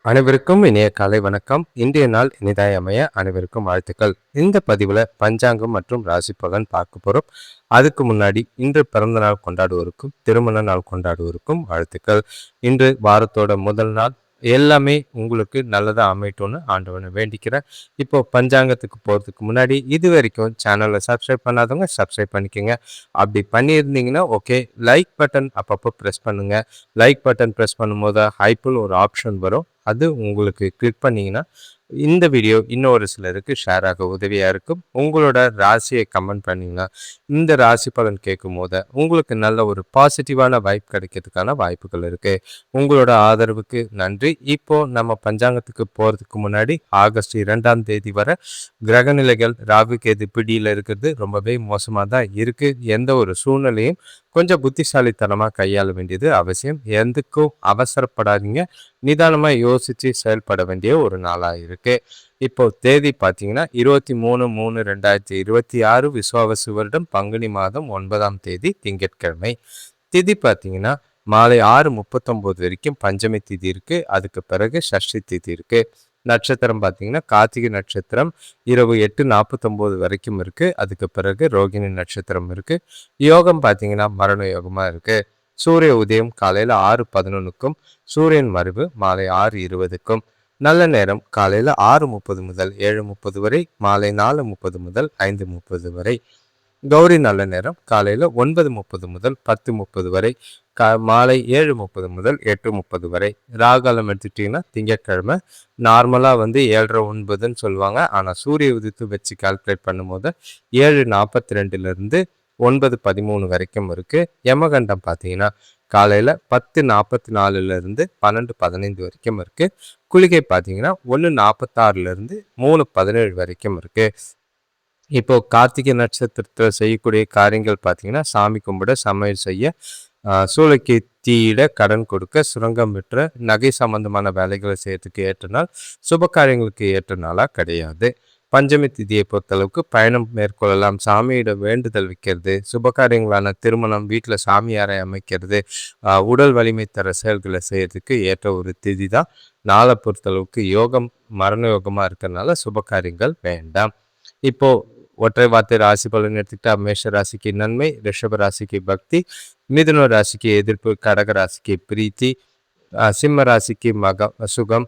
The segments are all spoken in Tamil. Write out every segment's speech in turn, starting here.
அனைவருக்கும் இனிய காலை வணக்கம். இன்றைய நாள் இனிதாய் அமைய அனைவருக்கும் வாழ்த்துக்கள். இந்த பதிவில் பஞ்சாங்கம் மற்றும் ராசி பலன் பார்க்க போகிறோம். அதுக்கு முன்னாடி இன்று பிறந்த நாள் கொண்டாடுவோருக்கும் திருமண நாள் கொண்டாடுவோருக்கும் வாழ்த்துக்கள். இன்று வாரத்தோட முதல் நாள். எல்லாமே உங்களுக்கு நல்லதாக அமையட்டும்னு ஆண்டவனை வேண்டிக்கிறேன். இப்போ பஞ்சாங்கத்துக்கு போகிறதுக்கு முன்னாடி இது வரைக்கும் சேனலை சப்ஸ்கிரைப் பண்ணாதவங்க சப்ஸ்கிரைப் பண்ணிக்கோங்க. அப்படி பண்ணியிருந்தீங்கன்னா ஓகே, லைக் பட்டன் அப்பப்போ ப்ரெஸ் பண்ணுங்கள். லைக் பட்டன் ப்ரெஸ் பண்ணும்போது ஹைப்பில் ஒரு ஆப்ஷன் வரும், அது உங்களுக்கு கிளிக் பண்ணிங்கன்னா இந்த வீடியோ இன்னொரு சிலருக்கு ஷேர் ஆக உதவியாக இருக்கும். உங்களோட ராசியை கமெண்ட் பண்ணிங்கன்னா இந்த ராசி பலன் கேட்கும் போது உங்களுக்கு நல்ல ஒரு பாசிட்டிவான வைப் கிடைக்கிறதுக்கான வாய்ப்புகள் இருக்குது. உங்களோட ஆதரவுக்கு நன்றி. இப்போது நம்ம பஞ்சாங்கத்துக்கு போகிறதுக்கு முன்னாடி ஆகஸ்ட் 2ஆம் தேதி வரை கிரகநிலைகள் ராகு கேது பிடியில் இருக்கிறது ரொம்பவே மோசமாக தான் இருக்குது. எந்த ஒரு சூழ்நிலையும் கொஞ்சம் புத்திசாலித்தனமாக கையாள வேண்டியது அவசியம். எதுக்கும் அவசரப்படாதீங்க, நிதானமாக யோசித்து செயல்பட வேண்டிய ஒரு நாளாக இருக்குது. இப்போ தேதி பார்த்தீங்கன்னா 23/3/2026 விசுவாவசு வருடம் பங்குனி மாதம் 9ஆம் தேதி திங்கட்கிழமை. திதி பார்த்தீங்கன்னா மாலை 6:39 வரைக்கும் பஞ்சமி திதி இருக்குது. அதுக்கு பிறகு சஷ்டி திதி இருக்குது. நட்சத்திரம் பார்த்தீங்கன்னா கார்த்திகை நட்சத்திரம் இரவு 8:49 வரைக்கும் இருக்குது. அதுக்கு பிறகு ரோகிணி நட்சத்திரம் இருக்குது. யோகம் பார்த்தீங்கன்னா மரண யோகமாக இருக்குது. சூரிய உதயம் காலையில் 6:11க்கும் சூரியன் மறைவு மாலை 6:20க்கும். நல்ல நேரம் காலையில் 6:30 முதல் 7:30 வரை, மாலை 4:30 முதல் 5:30 வரை. கௌரி நல்ல நேரம் காலையில் 9:30 முதல் 10:30 வரை, மாலை 7:30 முதல் 8:30 வரை. ராகாலம் எடுத்துட்டிங்கன்னா திங்கட்கிழமை நார்மலாக 7:30-9ன்னு சொல்லுவாங்க. ஆனால் சூரிய உதித்து வச்சு கால்குலேட் பண்ணும்போது 7:42 9:13 வரைக்கும் இருக்குது. யமகண்டம் பார்த்தீங்கன்னா காலையில் 10:44 12:15 வரைக்கும் இருக்குது. குளிகை பார்த்தீங்கன்னா 1:46 3:17 வரைக்கும் இருக்குது. இப்போ கார்த்திகை நட்சத்திரத்தில் செய்யக்கூடிய காரியங்கள் பார்த்தீங்கன்னா சாமி கும்பிட, சமையல் செய்ய, சூளைக்கு தீயிட, கடன் கொடுக்க, சுரங்கம் விற்ற, நகை சம்பந்தமான வேலைகளை செய்யறதுக்கு ஏற்ற நாள். சுப காரியங்களுக்கு ஏற்ற நாளாக கிடையாது. பஞ்சமி திதியை பொறுத்தளவுக்கு பயணம் மேற்கொள்ளலாம், சாமியிட வேண்டுதல் வைக்கிறது, சுபகாரியங்களான திருமணம், வீட்டில் சாமியாரை அமைக்கிறது, உடல் வலிமை தர செயல்களை செய்யறதுக்கு ஏற்ற ஒரு திதி தான். நாளை பொறுத்தளவுக்கு யோகம் மரண யோகமாக இருக்கிறதுனால சுபகாரியங்கள் வேண்டாம். இப்போ ஒற்றை வார்த்தை ராசி பலன் எடுத்துக்கிட்டா மேஷ ராசிக்கு நன்மை, ரிஷப ராசிக்கு பக்தி, மிதுன ராசிக்கு எதிர்ப்பு, கடக ராசிக்கு பிரீத்தி, சிம்ம ராசிக்கு சுகம்,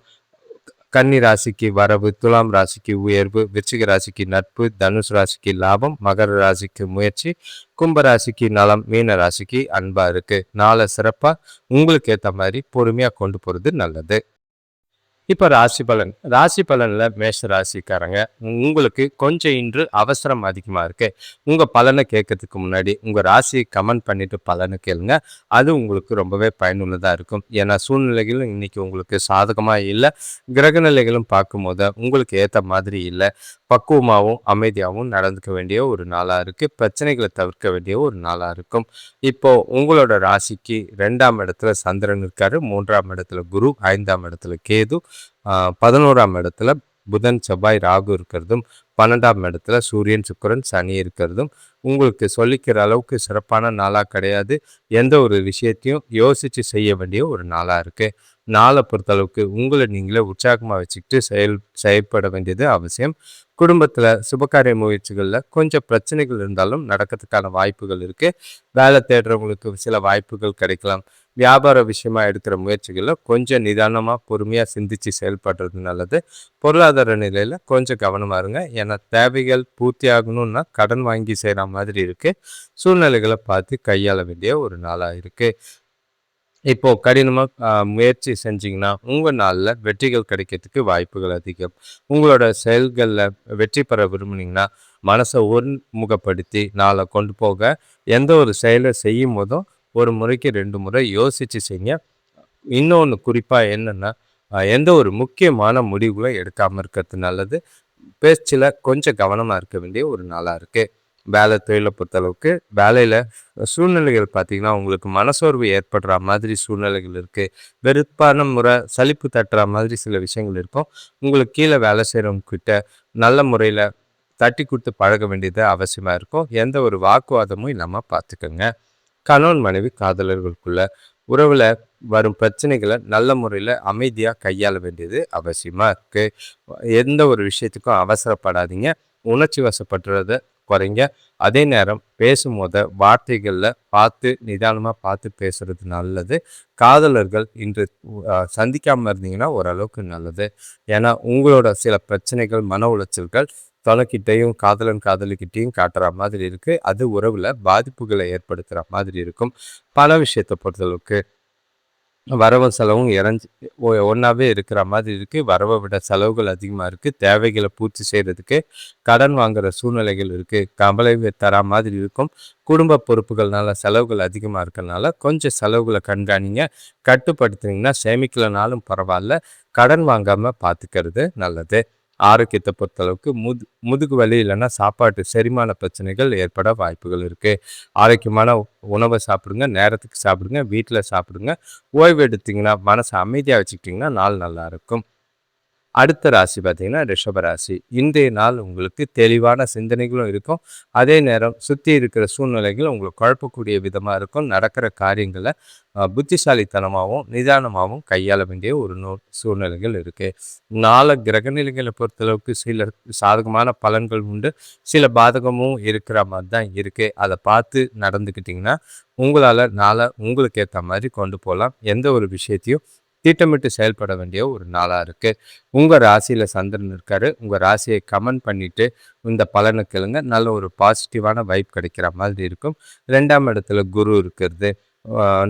கன்னி ராசிக்கு வரவு, துலாம் ராசிக்கு உயர்வு, விருச்சிக ராசிக்கு நட்பு, தனுஷ் ராசிக்கு லாபம், மகர ராசிக்கு முயற்சி, கும்ப ராசிக்கு நலம், மீன ராசிக்கு அன்பா இருக்கு. நாளை சிறப்பா உங்களுக்கு ஏற்ற மாதிரி பொறுமையா கொண்டு போறது நல்லது. இப்போ ராசி பலனில் மேஷ ராசிக்காரங்க உங்களுக்கு கொஞ்சம் இன்று அவசரம் அதிகமாக இருக்குது. உங்கள் பலனை கேட்கறதுக்கு முன்னாடி உங்கள் ராசியை கமெண்ட் பண்ணிவிட்டு பலனை கேளுங்க. அது உங்களுக்கு ரொம்பவே பயனுள்ளதாக இருக்கும். ஏன்னா சூழ்நிலைகளும் இன்றைக்கி உங்களுக்கு சாதகமாக இல்லை, கிரகநிலைகளும் பார்க்கும்போது உங்களுக்கு ஏற்ற மாதிரி இல்லை. பக்குவமாகவும் அமைதியாகவும் நடந்துக்க வேண்டிய ஒரு நாளாக இருக்குது. பிரச்சனைகளை தவிர்க்க வேண்டிய ஒரு நாளாக இருக்கும். இப்போது உங்களோட ராசிக்கு 2ஆம் இடத்துல சந்திரன் இருக்காரு, 3ஆம் இடத்துல குரு, 5ஆம் இடத்துல கேது, 11ஆம் இடத்துல புதன், செவ்வாய், ராகு இருக்கிறதும், 12ஆம் இடத்துல சூரியன், சுக்கிரன், சனி இருக்கிறதும் உங்களுக்கு சொல்லிக்கிற அளவுக்கு சிறப்பான நாளாக கிடையாது. எந்த ஒரு விஷயத்தையும் யோசித்து செய்ய வேண்டிய ஒரு நாளாக இருக்குது. நாளை பொறுத்தளவுக்கு உங்களை நீங்களே உற்சாகமாக வச்சுக்கிட்டு செயல்பட வேண்டியது அவசியம். குடும்பத்தில் சுபகாரிய முயற்சிகளில் கொஞ்சம் பிரச்சனைகள் இருந்தாலும் நடக்கிறதுக்கான வாய்ப்புகள் இருக்குது. வேலை தேடுறவங்களுக்கு சில வாய்ப்புகள் கிடைக்கலாம். வியாபார விஷயமா எடுக்கிற முயற்சிகளில் கொஞ்சம் நிதானமாக பொறுமையாக சிந்தித்து செயல்படுறது நல்லது. பொருளாதார நிலையில் கொஞ்சம் கவனமாக இருங்க. ஏன்னா தேவைகள் பூர்த்தி ஆகணும்னா கடன் வாங்கி செய்கிற மாதிரி இருக்குது. சூழ்நிலைகளை பார்த்து கையாள வேண்டிய ஒரு நாளாக இருக்குது. இப்போது கடினமாக முயற்சி செஞ்சிங்கன்னா உங்கள் நாளில் வெற்றிகள் கிடைக்கிறதுக்கு வாய்ப்புகள் அதிகம். உங்களோட செயல்களில் வெற்றி பெற விரும்புனீங்கன்னா மனசை ஒருமுகப்படுத்தி நாளை கொண்டு போக எந்த ஒரு செயலை செய்யும் போதும் ஒரு முறைக்கு 2 முறை யோசித்து செய்யுங்க. இன்னொன்று குறிப்பாக என்னென்னா எந்த ஒரு முக்கியமான முடிவுகளை எடுக்காமல் இருக்கிறது நல்லது. பேச்சில் கொஞ்சம் கவனமாக இருக்க வேண்டிய ஒரு நாளாக இருக்குது. வேலை தொழிலை பொறுத்தளவுக்கு வேலையில் சூழ்நிலைகள் பார்த்திங்கன்னா உங்களுக்கு மனசோர்வு ஏற்படுற மாதிரி சூழ்நிலைகள் இருக்குது. வெறுப்பான முறை சலிப்பு தட்டுற மாதிரி சில விஷயங்கள் இருக்கும். உங்களுக்கு கீழே வேலை செய்கிறவங்கக்கிட்ட நல்ல முறையில் தட்டி கொடுத்து பழக வேண்டியது அவசியமாக இருக்கும். எந்த ஒரு வாக்குவாதமும் இல்லாமல் பார்த்துக்கோங்க. கணவன் மனைவி காதலர்களுக்குள்ள உறவுல வரும் பிரச்சனைகளை நல்ல முறையில் அமைதியாக கையாள வேண்டியது அவசியமாக இருக்குது. எந்த ஒரு விஷயத்துக்கும் அவசரப்படாதீங்க. உணர்ச்சி வசப்படுறத குறைங்க. அதே நேரம் பேசும்போது வார்த்தைகளில் பார்த்து நிதானமாக பார்த்து பேசுறது நல்லது. காதலர்கள் இன்று சந்திக்காமல் இருந்தீங்கன்னா ஓரளவுக்கு நல்லது. ஏன்னா உங்களோட சில பிரச்சனைகள், மன உளைச்சல்கள் தொலைக்கிட்டையும் காதலன் காதலிக்கிட்டையும் காட்டுற மாதிரி இருக்குது. அது உறவில் பாதிப்புகளை ஏற்படுத்துகிற மாதிரி இருக்கும். பல விஷயத்தை பொறுத்தளவுக்கு வரவும் செலவும் ஒன்றாவே இருக்கிற மாதிரி இருக்குது. வரவை விட செலவுகள் அதிகமாக இருக்குது. தேவைகளை பூர்த்தி செய்கிறதுக்கு கடன் வாங்குகிற சூழ்நிலைகள் இருக்குது. கவலை தர மாதிரி இருக்கும். குடும்ப பொறுப்புகள்னால செலவுகள் அதிகமாக இருக்கிறதுனால கொஞ்சம் செலவுகளை கண்காணிங்க. கட்டுப்படுத்துனீங்கன்னா சேமிக்கலனாலும் பரவாயில்ல, கடன் வாங்காமல் பார்த்துக்கிறது நல்லது. ஆரோக்கியத்தை பொறுத்தளவுக்கு முதுகு வலி இல்லைன்னா சாப்பாட்டு செரிமான பிரச்சனைகள் ஏற்பட வாய்ப்புகள் இருக்குது. ஆரோக்கியமான உணவை சாப்பிடுங்க, நேரத்துக்கு சாப்பிடுங்க, வீட்டில் சாப்பிடுங்க. ஓய்வு எடுத்தீங்கன்னா மனசை அமைதியாக வச்சுக்கிட்டிங்கன்னா நாள் நல்லா இருக்கும். அடுத்த ராசி பார்த்தீங்கன்னா ரிஷப ராசி. இன்றைய நாள் உங்களுக்கு தெளிவான சிந்தனைகளும் இருக்கும். அதே நேரம் சுற்றி இருக்கிற சூழ்நிலைகள் உங்களுக்கு குழப்பக்கூடிய விதமாக இருக்கும். நடக்கிற காரியங்களை புத்திசாலித்தனமாகவும் நிதானமாகவும் கையாள வேண்டிய ஒரு சூழ்நிலைகள் இருக்குது. கிரகநிலைகளை பொறுத்தளவுக்கு சில சாதகமான பலன்கள் உண்டு, சில பாதகமும் இருக்கிற மாதிரி தான் இருக்குது. அதை பார்த்து நடந்துக்கிட்டிங்கன்னா உங்களால் நாளை உங்களுக்கு ஏற்ற மாதிரி கொண்டு போகலாம். எந்த ஒரு விஷயத்தையும் திட்டமிட்டு செயல்பட வேண்டிய ஒரு நாளாக இருக்குது. உங்கள் ராசியில் சந்திரன் இருக்காரு. உங்கள் ராசியை கமெண்ட் பண்ணிவிட்டு இந்த பலனை கேளுங்க. நல்ல ஒரு பாசிட்டிவான வைப் கிடைக்கிற மாதிரி இருக்கும். 2ஆம் இடத்துல குரு இருக்கிறது,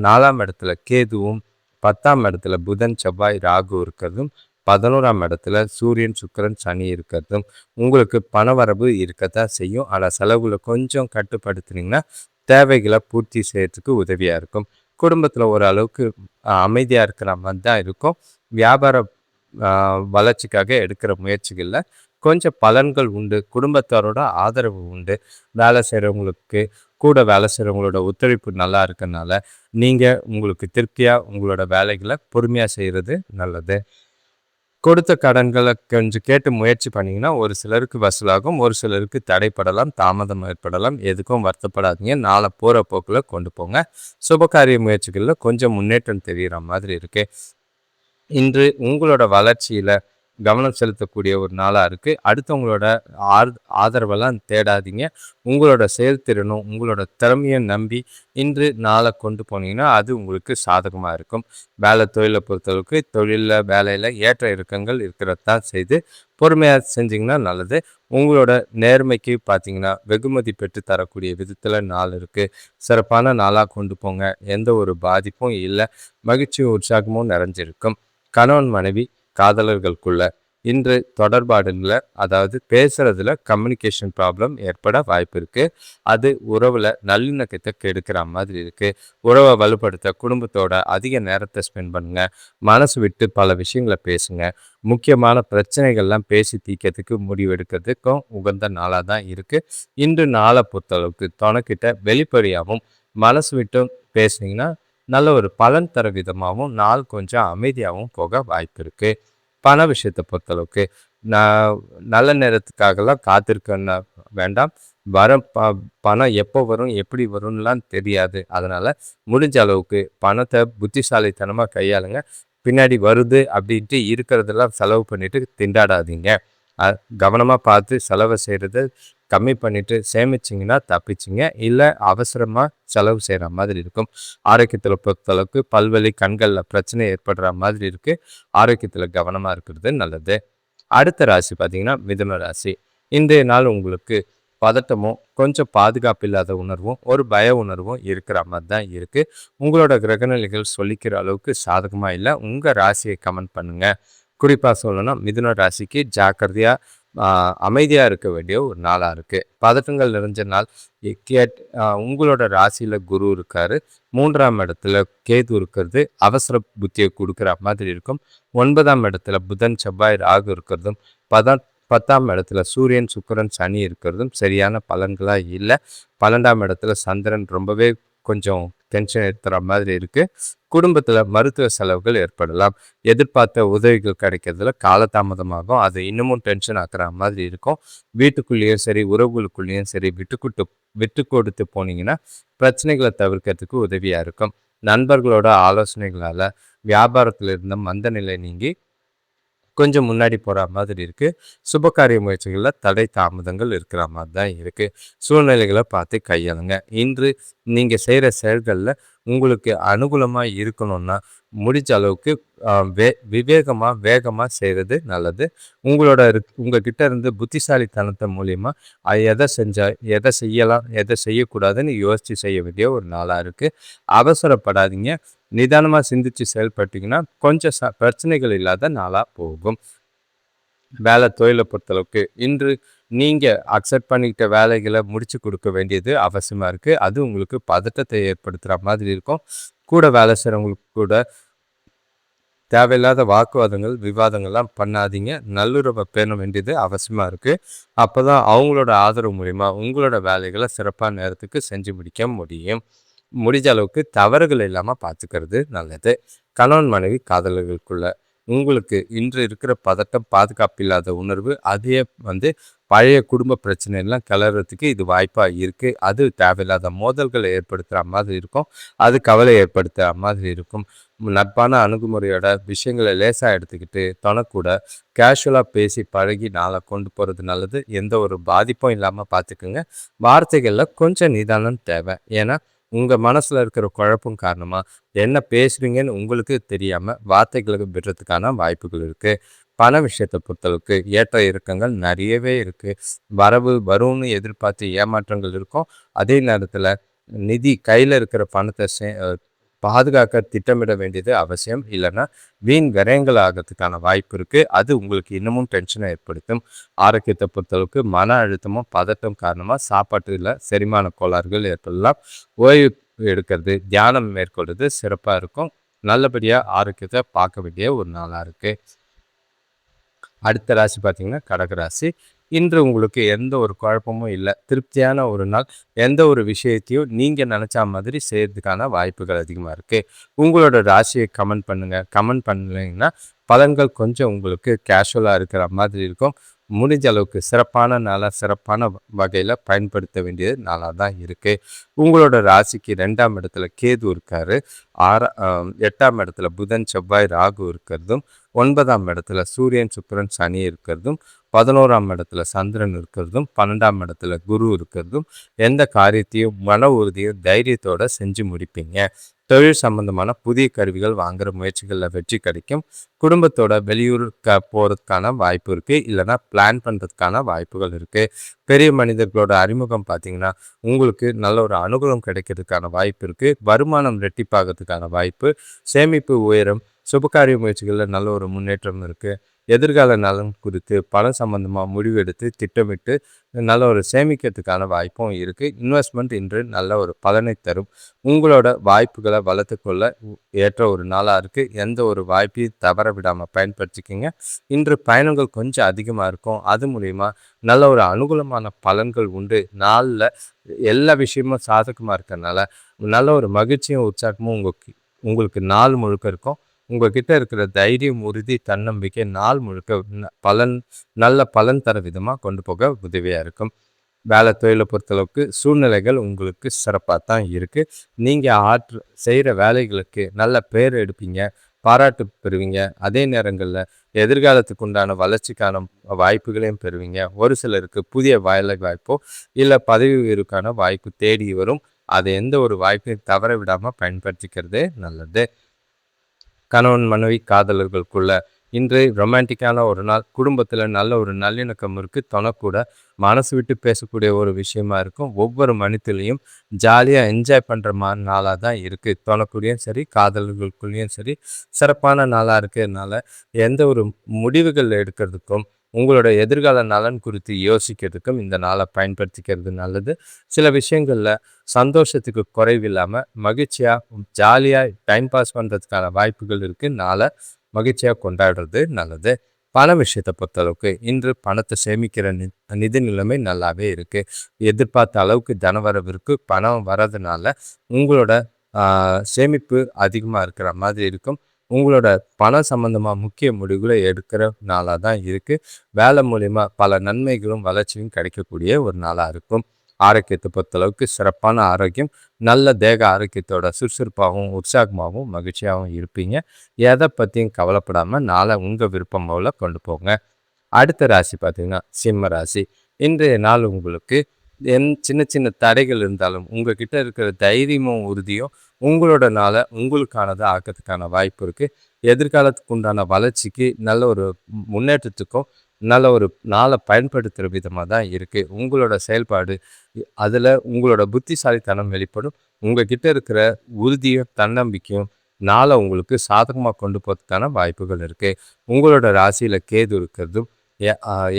4ஆம் இடத்துல கேதுவும், 10ஆம் இடத்துல புதன் செவ்வாய் ராகு இருக்கிறதும், 11ஆம் இடத்துல சூரியன் சுக்கிரன் சனி இருக்கிறதும் உங்களுக்கு பணவரவு இருக்கத்தான் செய்யும். ஆனால் செலவுகளை கொஞ்சம் கட்டுப்படுத்துனீங்கன்னா தேவைகளை பூர்த்தி செய்யறதுக்கு உதவியாக இருக்கும். குடும்பத்தில் ஓரளவுக்கு அமைதியாக இருக்கிற மாதிரி தான் இருக்கும். வியாபார வளர்ச்சிக்காக எடுக்கிற முயற்சிகளில் கொஞ்சம் பலன்கள் உண்டு. குடும்பத்தாரோட ஆதரவு உண்டு. வேலை செய்கிறவங்களுக்கு கூட வேலை செய்கிறவங்களோட ஒத்துழைப்பு நல்லா இருக்கனால நீங்கள் உங்களுக்கு திருப்தியாக உங்களோட வேலைகளை பொறுமையாக செய்கிறது நல்லது. கொடுத்த கடன்களை கொஞ்சம் கேட்டு முயற்சி பண்ணிங்கன்னா ஒரு சிலருக்கு வசூலாகும், ஒரு சிலருக்கு தடைப்படலாம், தாமதம் ஏற்படலாம். எதுக்கும் வருத்தப்படாதீங்க. நாளை போகிற போக்கில் கொண்டு போங்க. சுபகாரிய முயற்சிகளில் கொஞ்சம் முன்னேற்றம் தெரிகிற மாதிரி இருக்குது. இன்று உங்களோட வளர்ச்சியில் கவனம் செலுத்தக்கூடிய ஒரு நாளாக இருக்குது. அடுத்தவங்களோட ஆதரவெல்லாம் தேடாதீங்க. உங்களோட செயல்திறனும் உங்களோட திறமையை நம்பி இன்று நாளை கொண்டு போனீங்கன்னா அது உங்களுக்கு சாதகமாக இருக்கும். தொழிலை பொறுத்தளவுக்கு தொழிலில் வேலையில் ஏற்ற இறக்கங்கள் இருக்கிறது தான் செய்து பொறுமையாக செஞ்சிங்கன்னா நல்லது. உங்களோட நேர்மைக்கு பார்த்தீங்கன்னா வெகுமதி பெற்று தரக்கூடிய விதத்தில் நாள் இருக்குது. சிறப்பான நாளாக கொண்டு போங்க. எந்த ஒரு பாதிப்பும் இல்லை. மகிழ்ச்சியும் உற்சாகமும் நிறைஞ்சிருக்கும். கணவன் மனைவி காதலர்களுக்குள்ள இன்று தொடர்பாடுல, அதாவது பேசுறதுல கம்யூனிகேஷன் ப்ராப்ளம் ஏற்பட வாய்ப்பு இருக்கு. அது உறவுல நல்லிணக்கத்தை கெடுக்கிற மாதிரி இருக்கு. உறவை வலுப்படுத்த குடும்பத்தோட அதிக நேரத்தை ஸ்பெண்ட் பண்ணுங்க. மனசு விட்டு பல விஷயங்களை பேசுங்க. முக்கியமான பிரச்சனைகள்லாம் பேசி தீர்க்கிறதுக்கு முடிவெடுக்கிறதுக்கும் உகந்த நாளாக தான் இருக்கு. இன்று நாளை பொறுத்தளவுக்கு தொணக்கிட்ட வெளிப்படையாகவும் மனசு விட்டும் பேசுனீங்கன்னா நல்ல ஒரு பலன் தர விதமாகவும் நாள் கொஞ்சம் அமைதியாகவும் போக வாய்ப்பு இருக்குது. பண விஷயத்தை பொறுத்தளவுக்கு நான் நல்ல நேரத்துக்காகலாம் காத்திருக்க வேண்டாம். வர பணம் எப்போ வரும் எப்படி வரும்லாம் தெரியாது. அதனால் முடிஞ்ச அளவுக்கு பணத்தை புத்திசாலித்தனமாக கையாளுங்க. பின்னாடி வருது அப்படின்ட்டு இருக்கிறதெல்லாம் செலவு பண்ணிட்டு திண்டாடாதீங்க. கவனமாக பார்த்து செலவை செய்கிறது கம்மி பண்ணிட்டு சேமிச்சிங்கன்னா தப்பிச்சிங்க. இல்லை அவசரமாக செலவு செய்கிற மாதிரி இருக்கும். ஆரோக்கியத்தில் பொறுத்தளவுக்கு பல்வலி, கண்களில் பிரச்சனை ஏற்படுற மாதிரி இருக்குது. ஆரோக்கியத்தில் கவனமாக இருக்கிறது நல்லது. அடுத்த ராசி பார்த்தீங்கன்னா மிதுன ராசி. இன்றைய நாள் உங்களுக்கு பதட்டமும் கொஞ்சம் பாதுகாப்பு இல்லாத உணர்வும் ஒரு பய உணர்வும் இருக்கிற மாதிரி தான் இருக்குது. உங்களோட கிரகநிலைகள் சொல்லிக்கிற அளவுக்கு சாதகமாக இல்லை. உங்கள் ராசியை கமெண்ட் பண்ணுங்கள். குறிப்பாக சொல்லணும்னா மிதுன ராசிக்கு ஜாக்கிரதையாக அமைதியாக இருக்க வேண்டிய ஒரு நாளாக இருக்குது. பதட்டங்கள் நிறைஞ்ச நாள். உங்களோட ராசியில் குரு இருக்கார். 3ஆம் இடத்துல கேது இருக்கிறது அவசர புத்தியை கொடுக்குற மாதிரி இருக்கும். 9ஆம் இடத்துல புதன் செவ்வாய் ராகு இருக்கிறதும் 10ஆம் இடத்துல சூரியன் சுக்கிரன் சனி இருக்கிறதும் சரியான பலன்களாக இல்லை. 12ஆம் இடத்துல சந்திரன் ரொம்பவே கொஞ்சம் டென்ஷன் ஏற்றுற மாதிரி இருக்குது. குடும்பத்தில் மருத்துவ செலவுகள் ஏற்படலாம். எதிர்பார்த்த உதவிகள் கிடைக்கிறதுல காலதாமதமாகும். அது இன்னமும் டென்ஷன் ஆக்குற மாதிரி இருக்கும். வீட்டுக்குள்ளேயும் சரி உறவுகளுக்குள்ளேயும் சரி விட்டு கொடுத்து போனீங்கன்னா பிரச்சனைகளை தவிர்க்கிறதுக்கு உதவியாக இருக்கும். நண்பர்களோட ஆலோசனைகளால் வியாபாரத்தில் இருந்த மந்த நிலை நீங்கி கொஞ்சம் முன்னாடி போகிற மாதிரி இருக்குது. சுபகாரிய முயற்சிகளில் தடை தாமதங்கள் இருக்கிற மாதிரி தான் இருக்குது. சூழ்நிலைகளை பார்த்து கையாளுங்க. இன்று நீங்கள் செய்கிற செயல்களில் உங்களுக்கு அனுகூலமாக இருக்கணும்னா முடிஞ்ச அளவுக்கு விவேகமாக வேகமாக செய்கிறது நல்லது. உங்ககிட்ட இருந்து புத்திசாலித்தனத்தை மூலிமா எதை செஞ்சால் எதை செய்யலாம் எதை செய்யக்கூடாதுன்னு யோசித்து செய்ய வேண்டிய ஒரு நாளாக இருக்குது. அவசரப்படாதீங்க. நிதானமாக சிந்திச்சு செயல்பட்டீங்கன்னா கொஞ்சம் பிரச்சனைகள் இல்லாத நாளாக போகும். வேலை தொழிலை பொறுத்தளவுக்கு இன்று நீங்கள் அக்செப்ட் பண்ணிக்கிட்ட வேலைகளை முடிச்சு கொடுக்க வேண்டியது அவசியமாக இருக்குது. அது உங்களுக்கு பதட்டத்தை ஏற்படுத்துகிற மாதிரி இருக்கும். கூட வேலை செய்கிறவங்களுக்கு கூட தேவையில்லாத வாக்குவாதங்கள் விவாதங்கள்லாம் பண்ணாதீங்க. நல்லுறவை பேண வேண்டியது அவசியமாக இருக்குது. அப்போ தான் அவங்களோட ஆதரவு மூலிமா உங்களோட வேலைகளை சிறப்பான நேரத்துக்கு செஞ்சு முடிக்க முடியும். முடிஞ்ச அளவுக்கு தவறுகள் இல்லாமல் பார்த்துக்கிறது நல்லது. கணவன் மனைவி காதலர்களுக்குள்ள உங்களுக்கு இன்று இருக்கிற பதட்டம் பாதுகாப்பு இல்லாத உணர்வு அதையே பழைய குடும்ப பிரச்சனைலாம் கிளறதுக்கு இது வாய்ப்பாக இருக்குது. அது தேவையில்லாத மோதல்களை ஏற்படுத்துகிற மாதிரி இருக்கும். அது கவலை ஏற்படுத்துகிற மாதிரி இருக்கும். நட்பான அணுகுமுறையோட விஷயங்களை லேசாக எடுத்துக்கிட்டு தனக்கூட கேஷுவலாக பேசி பழகி நாளை கொண்டு போகிறது நல்லது. எந்த ஒரு பாதிப்பும் இல்லாமல் பார்த்துக்குங்க. வார்த்தைகளில் கொஞ்சம் நிதானம் தேவை. ஏன்னா உங்கள் மனசில் இருக்கிற குழப்பம் காரணமாக என்ன பேசுகிறீங்கன்னு உங்களுக்கு தெரியாமல் வார்த்தைகளுக்கு விடுறதுக்கான வாய்ப்புகள் இருக்குது. பண விஷயத்தை பொறுத்தளவுக்கு ஏற்ற இறக்கங்கள் நிறையவே இருக்குது. வரும்னு எதிர்பார்த்து ஏமாற்றங்கள் இருக்கும். அதே நேரத்தில் நிதி கையில் இருக்கிற பணத்தை பாதுகாக்க திட்டமிட வேண்டியது அவசியம். இல்லைன்னா வீண் விரயங்கள் ஆகிறதுக்கான வாய்ப்பு இருக்குது. அது உங்களுக்கு இன்னமும் டென்ஷனை ஏற்படுத்தும். ஆரோக்கியத்தை பொறுத்தளவுக்கு மன அழுத்தமும் பதட்டம் காரணமாக சாப்பாட்டில் செரிமான கோளாறுகள் ஏற்படலாம். ஓய்வு எடுக்கிறது தியானம் மேற்கொள்வது சிறப்பாக இருக்கும். நல்லபடியாக ஆரோக்கியத்தை பார்க்க வேண்டிய ஒரு நாளாக இருக்குது. அடுத்த ராசி பார்த்தீங்கன்னா கடகராசி. இன்று உங்களுக்கு எந்த ஒரு குழப்பமும் இல்லை. திருப்தியான ஒரு நாள். எந்த ஒரு விஷயத்தையும் நீங்கள் நினச்சா மாதிரி செய்கிறதுக்கான வாய்ப்புகள் அதிகமாக இருக்குது. உங்களோட ராசியை கமெண்ட் பண்ணுங்கள். கமெண்ட் பண்ணலைங்கன்னா பலன்கள் கொஞ்சம் உங்களுக்கு கேஷுவலாக இருக்கிற மாதிரி இருக்கும். முடிஞ்ச அளவுக்கு சிறப்பான நாளாக சிறப்பான வகையில் பயன்படுத்த வேண்டியது நாளாக தான் இருக்குது. உங்களோட ராசிக்கு 2ஆம் இடத்துல கேது இருக்கார். 8ஆம் இடத்துல புதன் செவ்வாய் ராகு இருக்கிறதும் 9ஆம் இடத்துல சூரியன் சுக்கிரன் சனி இருக்கிறதும் 11ஆம் இடத்துல சந்திரன் இருக்கிறதும் 12ஆம் இடத்துல குரு இருக்கிறதும் எந்த காரியத்தையும் மன உறுதியும் தைரியத்தோடு செஞ்சு முடிப்பீங்க. தொழில் சம்பந்தமான புதிய கருவிகள் வாங்குகிற முயற்சிகளில் வெற்றி கிடைக்கும். குடும்பத்தோட வெளியூர் போகிறதுக்கான வாய்ப்பு இருக்குது. இல்லைனா பிளான் பண்ணுறதுக்கான வாய்ப்புகள் இருக்குது. பெரிய மனிதர்களோட அறிமுகம் பார்த்திங்கன்னா உங்களுக்கு நல்ல ஒரு அனுகூலம் கிடைக்கிறதுக்கான வாய்ப்பு இருக்குது. வருமானம் ரெட்டிப்பாகிறதுக்கான வாய்ப்பு. சேமிப்பு உயரம். சுபகாரிய முயற்சிகளில் நல்ல ஒரு முன்னேற்றம் இருக்குது. எதிர்கால நலன் குறித்து பணம் சம்பந்தமாக முடிவெடுத்து திட்டமிட்டு நல்ல ஒரு சேமிக்கிறதுக்கான வாய்ப்பும் இருக்குது. இன்வெஸ்ட்மெண்ட் இன்று நல்ல ஒரு பலனை தரும். உங்களோட வாய்ப்புகளை வளர்த்துக்கொள்ள ஏற்ற ஒரு நாளாக இருக்குது. எந்த ஒரு வாய்ப்பையும் தவற விடாமல் பயன்படுத்திக்கிங்க. இன்று பயணங்கள் கொஞ்சம் அதிகமாக இருக்கும். அது மூலிமா நல்ல ஒரு அனுகூலமான பலன்கள் உண்டு. நாளில் எல்லா விஷயமும் சாதகமாக இருக்கிறதுனால நல்ல ஒரு மகிழ்ச்சியும் உற்சாகமும் உங்களுக்கு நாள் முழுக்க இருக்கும். உங்ககிட்ட இருக்கிற தைரியம் உறுதி தன்னம்பிக்கை நாள் முழுக்க நல்ல பலன் தர விதமாக கொண்டு போக உதவியாக இருக்கும். வேலை தொழிலை பொறுத்தளவுக்கு சூழ்நிலைகள் உங்களுக்கு சிறப்பாக தான் இருக்குது. நீங்கள் செய்கிற வேலைகளுக்கு நல்ல பேர் எடுப்பீங்க. பாராட்டு பெறுவீங்க. அதே நேரங்களில் எதிர்காலத்துக்கு உண்டான வளர்ச்சிக்கான வாய்ப்புகளையும் பெறுவீங்க. ஒரு சிலருக்கு புதிய வேலை வாய்ப்போ இல்லை பதவி உயர்வுக்கான வாய்ப்பு தேடி வரும். அதை எந்த ஒரு வாய்ப்பையும் தவற விடாமல் பயன்படுத்திக்கிறது நல்லது. கணவன் மனைவி காதலர்களுக்குள்ள இன்று ரொமான்டிக்கான ஒரு நாள். குடும்பத்தில் நல்ல ஒரு நல்லிணக்கம் இருக்குது. தொணக்கூட மனசு விட்டு பேசக்கூடிய ஒரு விஷயமா இருக்கும். ஒவ்வொரு மனிதலையும் ஜாலியாக என்ஜாய் பண்ணுற மாதிரி நாளாக தான் இருக்குது. தொணக்கூடியும் சரி காதலர்களுக்குள்ளேயும் சரி சிறப்பான நாளாக இருக்கிறதுனால எந்த ஒரு முடிவுகள் எடுக்கிறதுக்கும் உங்களோட எதிர்கால நலன் குறித்து யோசிக்கிறதுக்கும் இந்த நாளை பயன்படுத்திக்கிறது நல்லது. சில விஷயங்களில் சந்தோஷத்துக்கு குறைவில்லாமல் மகிழ்ச்சியாக ஜாலியாக டைம் பாஸ் பண்ணுறதுக்கான வாய்ப்புகள் இருக்குது. நாளை மகிழ்ச்சியாக கொண்டாடுறது நல்லது. பண விஷயத்தை பொறுத்தளவுக்கு இன்று பணத்தை சேமிக்கிற நிதி நிலைமை நல்லாவே இருக்குது. எதிர்பார்த்த அளவுக்கு தனவரவு இருக்குது. பணம் வர்றதுனால உங்களோட சேமிப்பு அதிகமாக இருக்கிற மாதிரி இருக்கும். உங்களோட பணம் சம்பந்தமாக முக்கிய முடிவுகளை எடுக்கிற நாளாக தான் இருக்குது. வேலை மூலிமா பல நன்மைகளும் வளர்ச்சியும் கிடைக்கக்கூடிய ஒரு நாளாக இருக்கும். ஆரோக்கியத்தை பொறுத்தளவுக்கு சிறப்பான ஆரோக்கியம், நல்ல தேக ஆரோக்கியத்தோட சுறுசுறுப்பாகவும் உற்சாகமாகவும் மகிழ்ச்சியாகவும் இருப்பீங்க. எதை பற்றியும் கவலைப்படாமல் நாளை உங்கள் விருப்பம் போல கொண்டு போங்க. அடுத்த ராசி பார்த்தீங்கன்னா சிம்ம ராசி. இன்றைய நாள் உங்களுக்கு சின்ன சின்ன தடைகள் இருந்தாலும் உங்ககிட்ட இருக்கிற தைரியமும் உறுதியும் உங்களோட நாளை உங்களுக்கானதை ஆக்கிறதுக்கான வாய்ப்பு இருக்குது. எதிர்காலத்துக்கு உண்டான வளர்ச்சிக்கு நல்ல ஒரு முன்னேற்றத்துக்கும் நல்ல ஒரு நாளை பயன்படுத்துகிற விதமாக தான் இருக்குது. உங்களோட செயல்பாடு அதில் உங்களோட புத்திசாலித்தனம் வெளிப்படும். உங்ககிட்ட இருக்கிற உறுதியும் தன்னம்பிக்கையும் நாளை உங்களுக்கு சாதகமாக கொண்டு போகிறதுக்கான வாய்ப்புகள் இருக்குது. உங்களோட ராசியில் கேது இருக்கிறதும்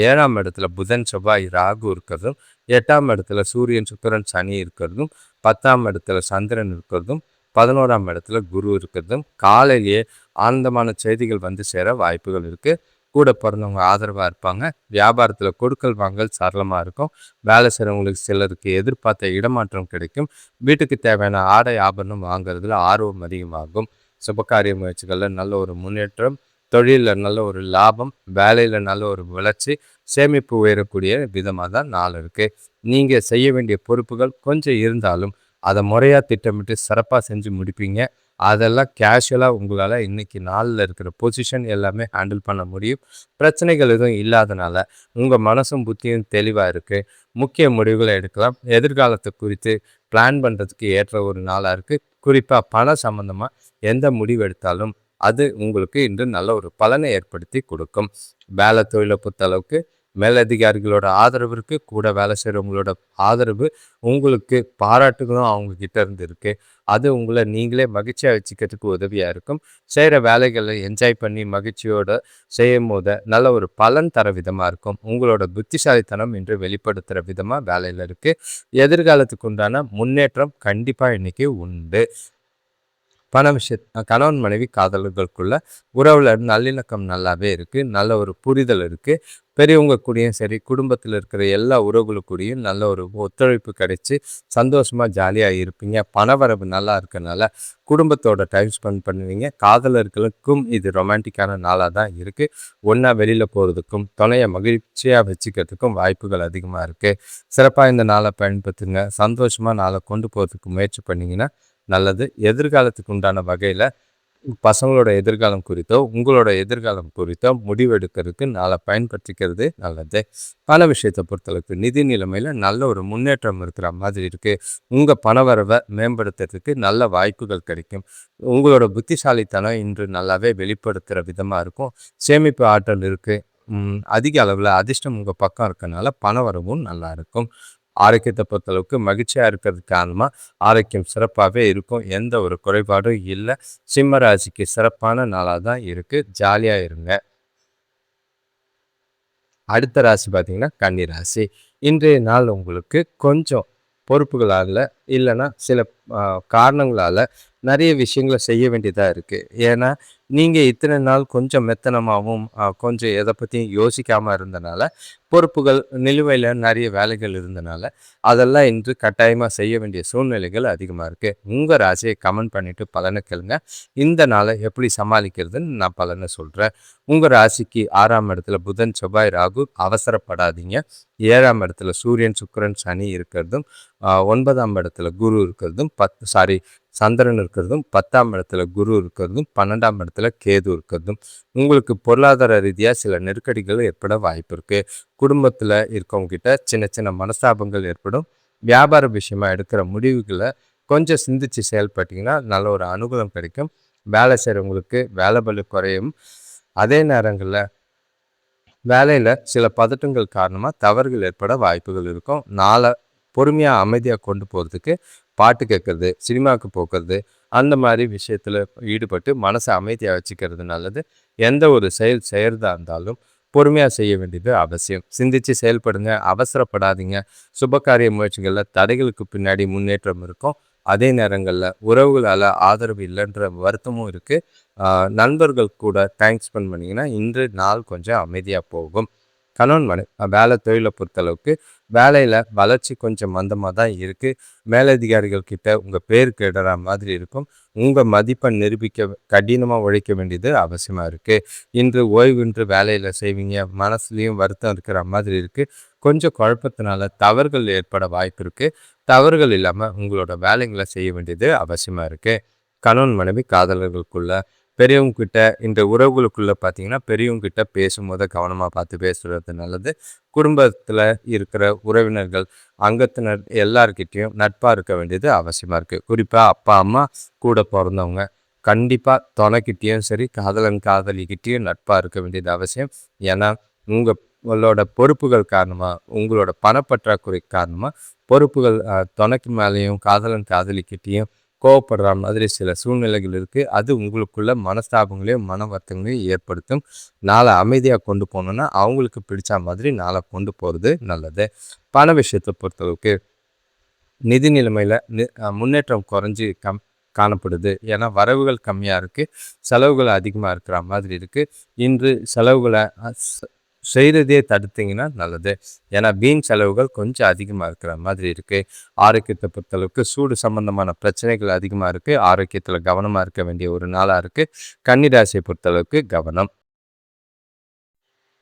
7ஆம் இடத்துல புதன் செவ்வாய் ராகு இருக்கிறதும் 8ஆம் இடத்துல சூரியன் சுக்கிரன் சனி இருக்கிறதும் 10ஆம் இடத்துல சந்திரன் இருக்கிறதும் 11ஆம் இடத்துல குரு இருக்கிறதும் காலையிலேயே ஆனந்தமான செய்திகள் வந்து சேர வாய்ப்புகள் இருக்குது. கூட பிறந்தவங்க ஆதரவாக இருப்பாங்க. வியாபாரத்தில் கொடுக்கல் வாங்கல் சரளமாக இருக்கும். வேலை செய்கிறவங்களுக்கு சிலருக்கு எதிர்பார்த்த இடமாற்றம் கிடைக்கும். வீட்டுக்கு தேவையான ஆடை ஆபரணம் வாங்குறதுல ஆர்வம் அதிகமாகும். சுபகாரிய முயற்சிகளில் நல்ல ஒரு முன்னேற்றம், தொழிலில் நல்ல ஒரு லாபம், வேலையில் நல்ல ஒரு வளர்ச்சி, சேமிப்பு உயரக்கூடிய விதமாக தான் நாள் இருக்குது. நீங்கள் செய்ய வேண்டிய பொறுப்புகள் கொஞ்சம் இருந்தாலும் அதை முறையாக திட்டமிட்டு சிறப்பாக செஞ்சு முடிப்பீங்க. அதெல்லாம் கேஷுவலாக உங்களால் இன்றைக்கி நாளில் இருக்கிற பொசிஷன் எல்லாமே ஹேண்டில் பண்ண முடியும். பிரச்சனைகள் எதுவும் இல்லாதனால உங்கள் மனசும் புத்தியும் தெளிவாக இருக்குது. முக்கிய முடிவுகளை எடுக்கலாம். எதிர்காலத்தை குறித்து பிளான் பண்ணுறதுக்கு ஏற்ற ஒரு நாளாக இருக்குது. குறிப்பாக பண சம்பந்தமாக எந்த முடிவு எடுத்தாலும் அது உங்களுக்கு இன்று நல்ல ஒரு பலனை ஏற்படுத்தி கொடுக்கும். வேலை தொழிலை பொறுத்தளவுக்கு மேலதிகாரிகளோட ஆதரவு இருக்குது. கூட வேலை செய்கிறவங்களோட ஆதரவு உங்களுக்கு பாராட்டுகளும் அவங்க கிட்ட இருந்து இருக்குது. அது உங்களை நீங்களே மகிழ்ச்சியாக வச்சுக்கிறதுக்கு உதவியாக இருக்கும். செய்கிற வேலைகளை என்ஜாய் பண்ணி மகிழ்ச்சியோடு செய்யும் போது நல்ல ஒரு பலன் தர விதமாக இருக்கும். உங்களோட புத்திசாலித்தனம் இன்று வெளிப்படுத்துகிற விதமாக வேலையில் இருக்குது. எதிர்காலத்துக்கு உண்டான முன்னேற்றம் கண்டிப்பாக இன்றைக்கி உண்டு. பண கணவன் மனைவி காதலர்களுக்குள்ள உறவுல நல்லிணக்கம் நல்லாவே இருக்குது. நல்ல ஒரு புரிதல் இருக்குது. பெரியவங்க கூடயும் சரி, குடும்பத்தில் இருக்கிற எல்லா உறவுகளுக்கூடையும் நல்ல ஒரு ஒத்துழைப்பு கிடைச்சி சந்தோஷமாக ஜாலியாக இருப்பீங்க. பணவரவு நல்லா இருக்கனால குடும்பத்தோட டைம் ஸ்பெண்ட் பண்ணுவீங்க. காதலர்களுக்கும் இது ரொமான்டிக்கான நாளாக தான் இருக்குது. ஒன்றா வெளியில் போகிறதுக்கும் துணையை மகிழ்ச்சியாக வச்சுக்கிறதுக்கும் வாய்ப்புகள் அதிகமாக இருக்குது. சிறப்பாக இந்த நாளை பயன்படுத்துங்க. சந்தோஷமாக நாளை கொண்டு போகிறதுக்கு முயற்சி பண்ணிங்கன்னா நல்லது. எதிர்காலத்துக்கு உண்டான வகையில் பசங்களோட எதிர்காலம் குறித்தோ உங்களோட எதிர்காலம் குறித்தோ முடிவெடுக்கிறதுக்கு நாளை பயன்படுத்திக்கிறது நல்லது. பல விஷயத்தை பொறுத்தளவுக்கு நிதி நிலைமையில் நல்ல ஒரு முன்னேற்றம் இருக்கிற மாதிரி இருக்குது. உங்கள் பணவரவை மேம்படுத்துறதுக்கு நல்ல வாய்ப்புகள் கிடைக்கும். உங்களோட புத்திசாலித்தனம் இன்று நல்லாவே வெளிப்படுத்துகிற விதமாக இருக்கும். சேமிப்பு ஆற்றல் இருக்குது. அதிக அளவில் அதிர்ஷ்டம் உங்கள் பக்கம் இருக்கனால பணவரவும் நல்லா இருக்கும். ஆரோக்கியத்தை பொறுத்தளவுக்கு மகிழ்ச்சியாக இருக்கிறதுக்கு காரணமாக ஆரோக்கியம் சிறப்பாகவே இருக்கும். எந்த ஒரு குறைபாடும் இல்லை. சிம்ம ராசிக்கு சிறப்பான நாளாக தான் இருக்குது. ஜாலியாக இருங்க. அடுத்த ராசி பார்த்திங்கன்னா கன்னி ராசி. இன்றைய நாள் உங்களுக்கு கொஞ்சம் பொறுப்புகளால் இல்லைன்னா சில காரணங்களால் நிறைய விஷயங்களை செய்ய வேண்டியதாக இருக்குது. ஏன்னா நீங்கள் இத்தனை நாள் கொஞ்சம் மெத்தனமாகவும் கொஞ்சம் எதை பற்றியும் யோசிக்காமல் இருந்தனால பொறுப்புகள் நிலுவையில் நிறைய வேலைகள் இருந்தனால அதெல்லாம் இன்று கட்டாயமாக செய்ய வேண்டிய சூழ்நிலைகள் அதிகமாக இருக்குது. உங்கள் ராசியை கமெண்ட் பண்ணிவிட்டு பலனை கேளுங்க. இந்த நாளை எப்படி சமாளிக்கிறதுன்னு நான் பலனை சொல்கிறேன். உங்கள் ராசிக்கு 6ஆம் இடத்துல புதன் செவ்வாய் ராகு, அவசரப்படாதீங்க. 7ஆம் இடத்துல சூரியன் சுக்கிரன் சனி இருக்கிறதும் 9ஆம் இடத்துல குரு இருக்கிறதும் சந்திரன் இருக்கிறதும் 10ஆம் இடத்துல குரு இருக்கிறதும் 12ஆம் இடத்துல கேது இருக்கிறதும் உங்களுக்கு பொருளாதார ரீதியாக சில நெருக்கடிகள் ஏற்பட வாய்ப்பு இருக்குது. குடும்பத்தில் இருக்கவங்க கிட்ட சின்ன சின்ன மனஸ்தாபங்கள் ஏற்படும். வியாபார விஷயமா எடுக்கிற முடிவுகளை கொஞ்சம் சிந்திச்சு செயல்பட்டீங்கன்னா நல்ல ஒரு அனுகூலம் கிடைக்கும். வேலை செய்கிறவங்களுக்கு வேலை பளு குறையும். அதே நேரங்களில் வேலையில் சில பதட்டங்கள் காரணமாக தவறுகள் ஏற்பட வாய்ப்புகள் இருக்கும். நாளை பொறுமையாக அமைதியாக கொண்டு போகிறதுக்கு பாட்டு கேட்குறது, சினிமாவுக்கு போக்குறது, அந்த மாதிரி விஷயத்தில் ஈடுபட்டு மனசை அமைதியாக வச்சுக்கிறது நல்லது. எந்த ஒரு செயல் செய்கிறதா இருந்தாலும் பொறுமையாக செய்ய வேண்டியது அவசியம். சிந்தித்து செயல்படுங்க, அவசரப்படாதீங்க. சுபகாரிய முயற்சிகளில் தடைகளுக்கு பின்னாடி முன்னேற்றம் இருக்கும். அதே நேரங்களில் உறவுகளால் ஆதரவு இல்லைன்ற வருத்தமும் இருக்குது. நண்பர்கள் கூட டைம் ஸ்பெண்ட் பண்ணிங்கன்னா இன்று நாள் கொஞ்சம் அமைதியாக போகும். கணவன் மனை வேலை தொழிலை பொறுத்தளவுக்கு வேலையில் வளர்ச்சி கொஞ்சம் மந்தமாக தான் இருக்குது. மேலதிகாரிகள் கிட்ட உங்கள் பேர் கெடுற மாதிரி இருக்கும். உங்கள் மதிப்பை நிரூபிக்க கடினமாக உழைக்க வேண்டியது அவசியமாக இருக்குது. இன்று ஓய்வின்றி வேலையில் செய்வீங்க. மனசுலேயும் வருத்தம் இருக்கிற மாதிரி இருக்குது. கொஞ்சம் குழப்பத்தினால தவறுகள் ஏற்பட வாய்ப்பு இருக்குது. தவறுகள் இல்லாமல் உங்களோட வேலைங்களை செய்ய வேண்டியது அவசியமாக இருக்குது. கணவன் மனைவி காதலர்களுக்குள்ள பெரியவங்க கிட்ட இந்த உறவுகளுக்குள்ள பார்த்தீங்கன்னா பெரியவங்க கிட்ட பேசும்போது கவனமாக பார்த்து பேசுறது நல்லது. குடும்பத்தில் இருக்கிற உறவினர்கள் அங்கத்தினர் எல்லார்கிட்டையும் நட்பாக இருக்க வேண்டியது அவசியமாக இருக்குது. குறிப்பாக அப்பா அம்மா கூட பிறந்தவங்க கண்டிப்பாக துணைக்கிட்டேயும் சரி காதலன் காதலிக்கிட்டேயும் நட்பாக இருக்க வேண்டியது அவசியம். ஏன்னா உங்களோட பொறுப்புகள் காரணமாக உங்களோட பணப்பற்றாக்குறை காரணமாக பொறுப்புகள் துணைக்கு மேலேயும் காதலன் காதலிக்கிட்டேயும் கோவப்படுற மாதிரி சில சூழ்நிலைகள் இருக்குது. அது உங்களுக்குள்ள மனஸ்தாபங்களையும் மன வருத்தங்களையும் ஏற்படுத்தும். நாளை அமைதியாக கொண்டு போகணுன்னா அவங்களுக்கு பிடிச்ச மாதிரி நாளை கொண்டு போகிறது நல்லது. பண விஷயத்தை பொறுத்தளவுக்கு நிதி நிலைமையில் முன்னேற்றம் குறைஞ்சி காணப்படுது. ஏன்னா வரவுகள் கம்மியாக இருக்குது, செலவுகள் அதிகமாக இருக்கிற மாதிரி இருக்குது. இன்று செலவுகளை செய்கிறதே தடுத்தீங்கன்னா நல்லது. ஏன்னா வீண் செலவுகள் கொஞ்சம் அதிகமாக இருக்கிற மாதிரி இருக்குது. ஆரோக்கியத்தை பொறுத்தளவுக்கு சூடு சம்பந்தமான பிரச்சனைகள் அதிகமாக இருக்குது. ஆரோக்கியத்தில் கவனமாக இருக்க வேண்டிய ஒரு நாளாக இருக்குது. கன்னி ராசியை பொறுத்தளவுக்கு கவனம்.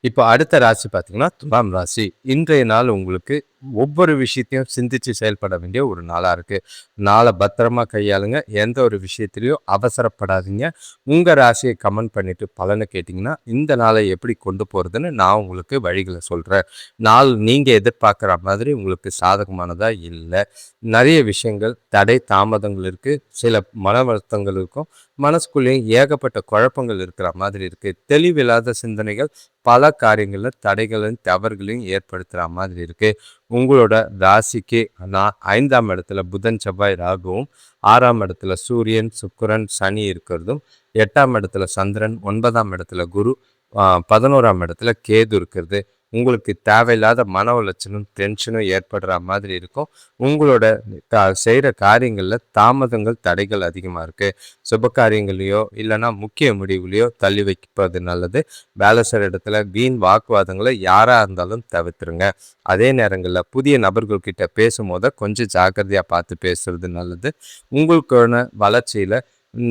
இப்போ அடுத்த ராசி பார்த்தீங்கன்னா துலாம் ராசி. இன்றைய நாள் உங்களுக்கு ஒவ்வொரு விஷயத்தையும் சிந்திச்சு செயல்பட வேண்டிய ஒரு நாளாக இருக்குது. நாளை பத்திரமா கையாளுங்க. எந்த ஒரு விஷயத்திலையும் அவசரப்படாதீங்க. உங்கள் ராசியை கமெண்ட் பண்ணிவிட்டு பலனை கேட்டிங்கன்னா இந்த நாளை எப்படி கொண்டு போகிறதுன்னு நான் உங்களுக்கு வழிகளை சொல்கிறேன். நாள் நீங்கள் எதிர்பார்க்குற மாதிரி உங்களுக்கு சாதகமானதாக இல்லை. நிறைய விஷயங்கள் தடை தாமதங்கள் இருக்குது. சில மன வருத்தங்கள் இருக்கும். மனசுக்குள்ளேயும் ஏகப்பட்ட குழப்பங்கள் இருக்கிற மாதிரி இருக்குது. தெளிவில்லாத சிந்தனைகள் பல காரியங்களில் தடைகளையும் தவறுகளையும் ஏற்படுத்துகிற மாதிரி இருக்குது. உங்களோட ராசிக்கு 5ஆம் இடத்துல புதன் செவ்வாய் ராகுவும் 6ஆம் இடத்துல சூரியன் சுக்கிரன் சனி இருக்கிறதும் 8ஆம் இடத்துல சந்திரன் 9ஆம் இடத்துல குரு 11ஆம் இடத்துல கேது இருக்கிறது உங்களுக்கு தேவையில்லாத மன உளைச்சலும் டென்ஷனும் ஏற்படுற மாதிரி இருக்கும். உங்களோட செய்கிற காரியங்களில் தாமதங்கள் தடைகள் அதிகமாக இருக்குது. சுப காரியங்களையோ இல்லைன்னா முக்கிய முடிவுலையோ தள்ளி வைப்பது நல்லது. வேலை செய்கிற இடத்துல வீண் வாக்குவாதங்களை யாராக இருந்தாலும் தவிர்த்துருங்க. அதே நேரங்களில் புதிய நபர்கள்கிட்ட பேசும்போது கொஞ்சம் ஜாக்கிரதையாக பார்த்து பேசுறது நல்லது. உங்களுக்கான வளர்ச்சியில்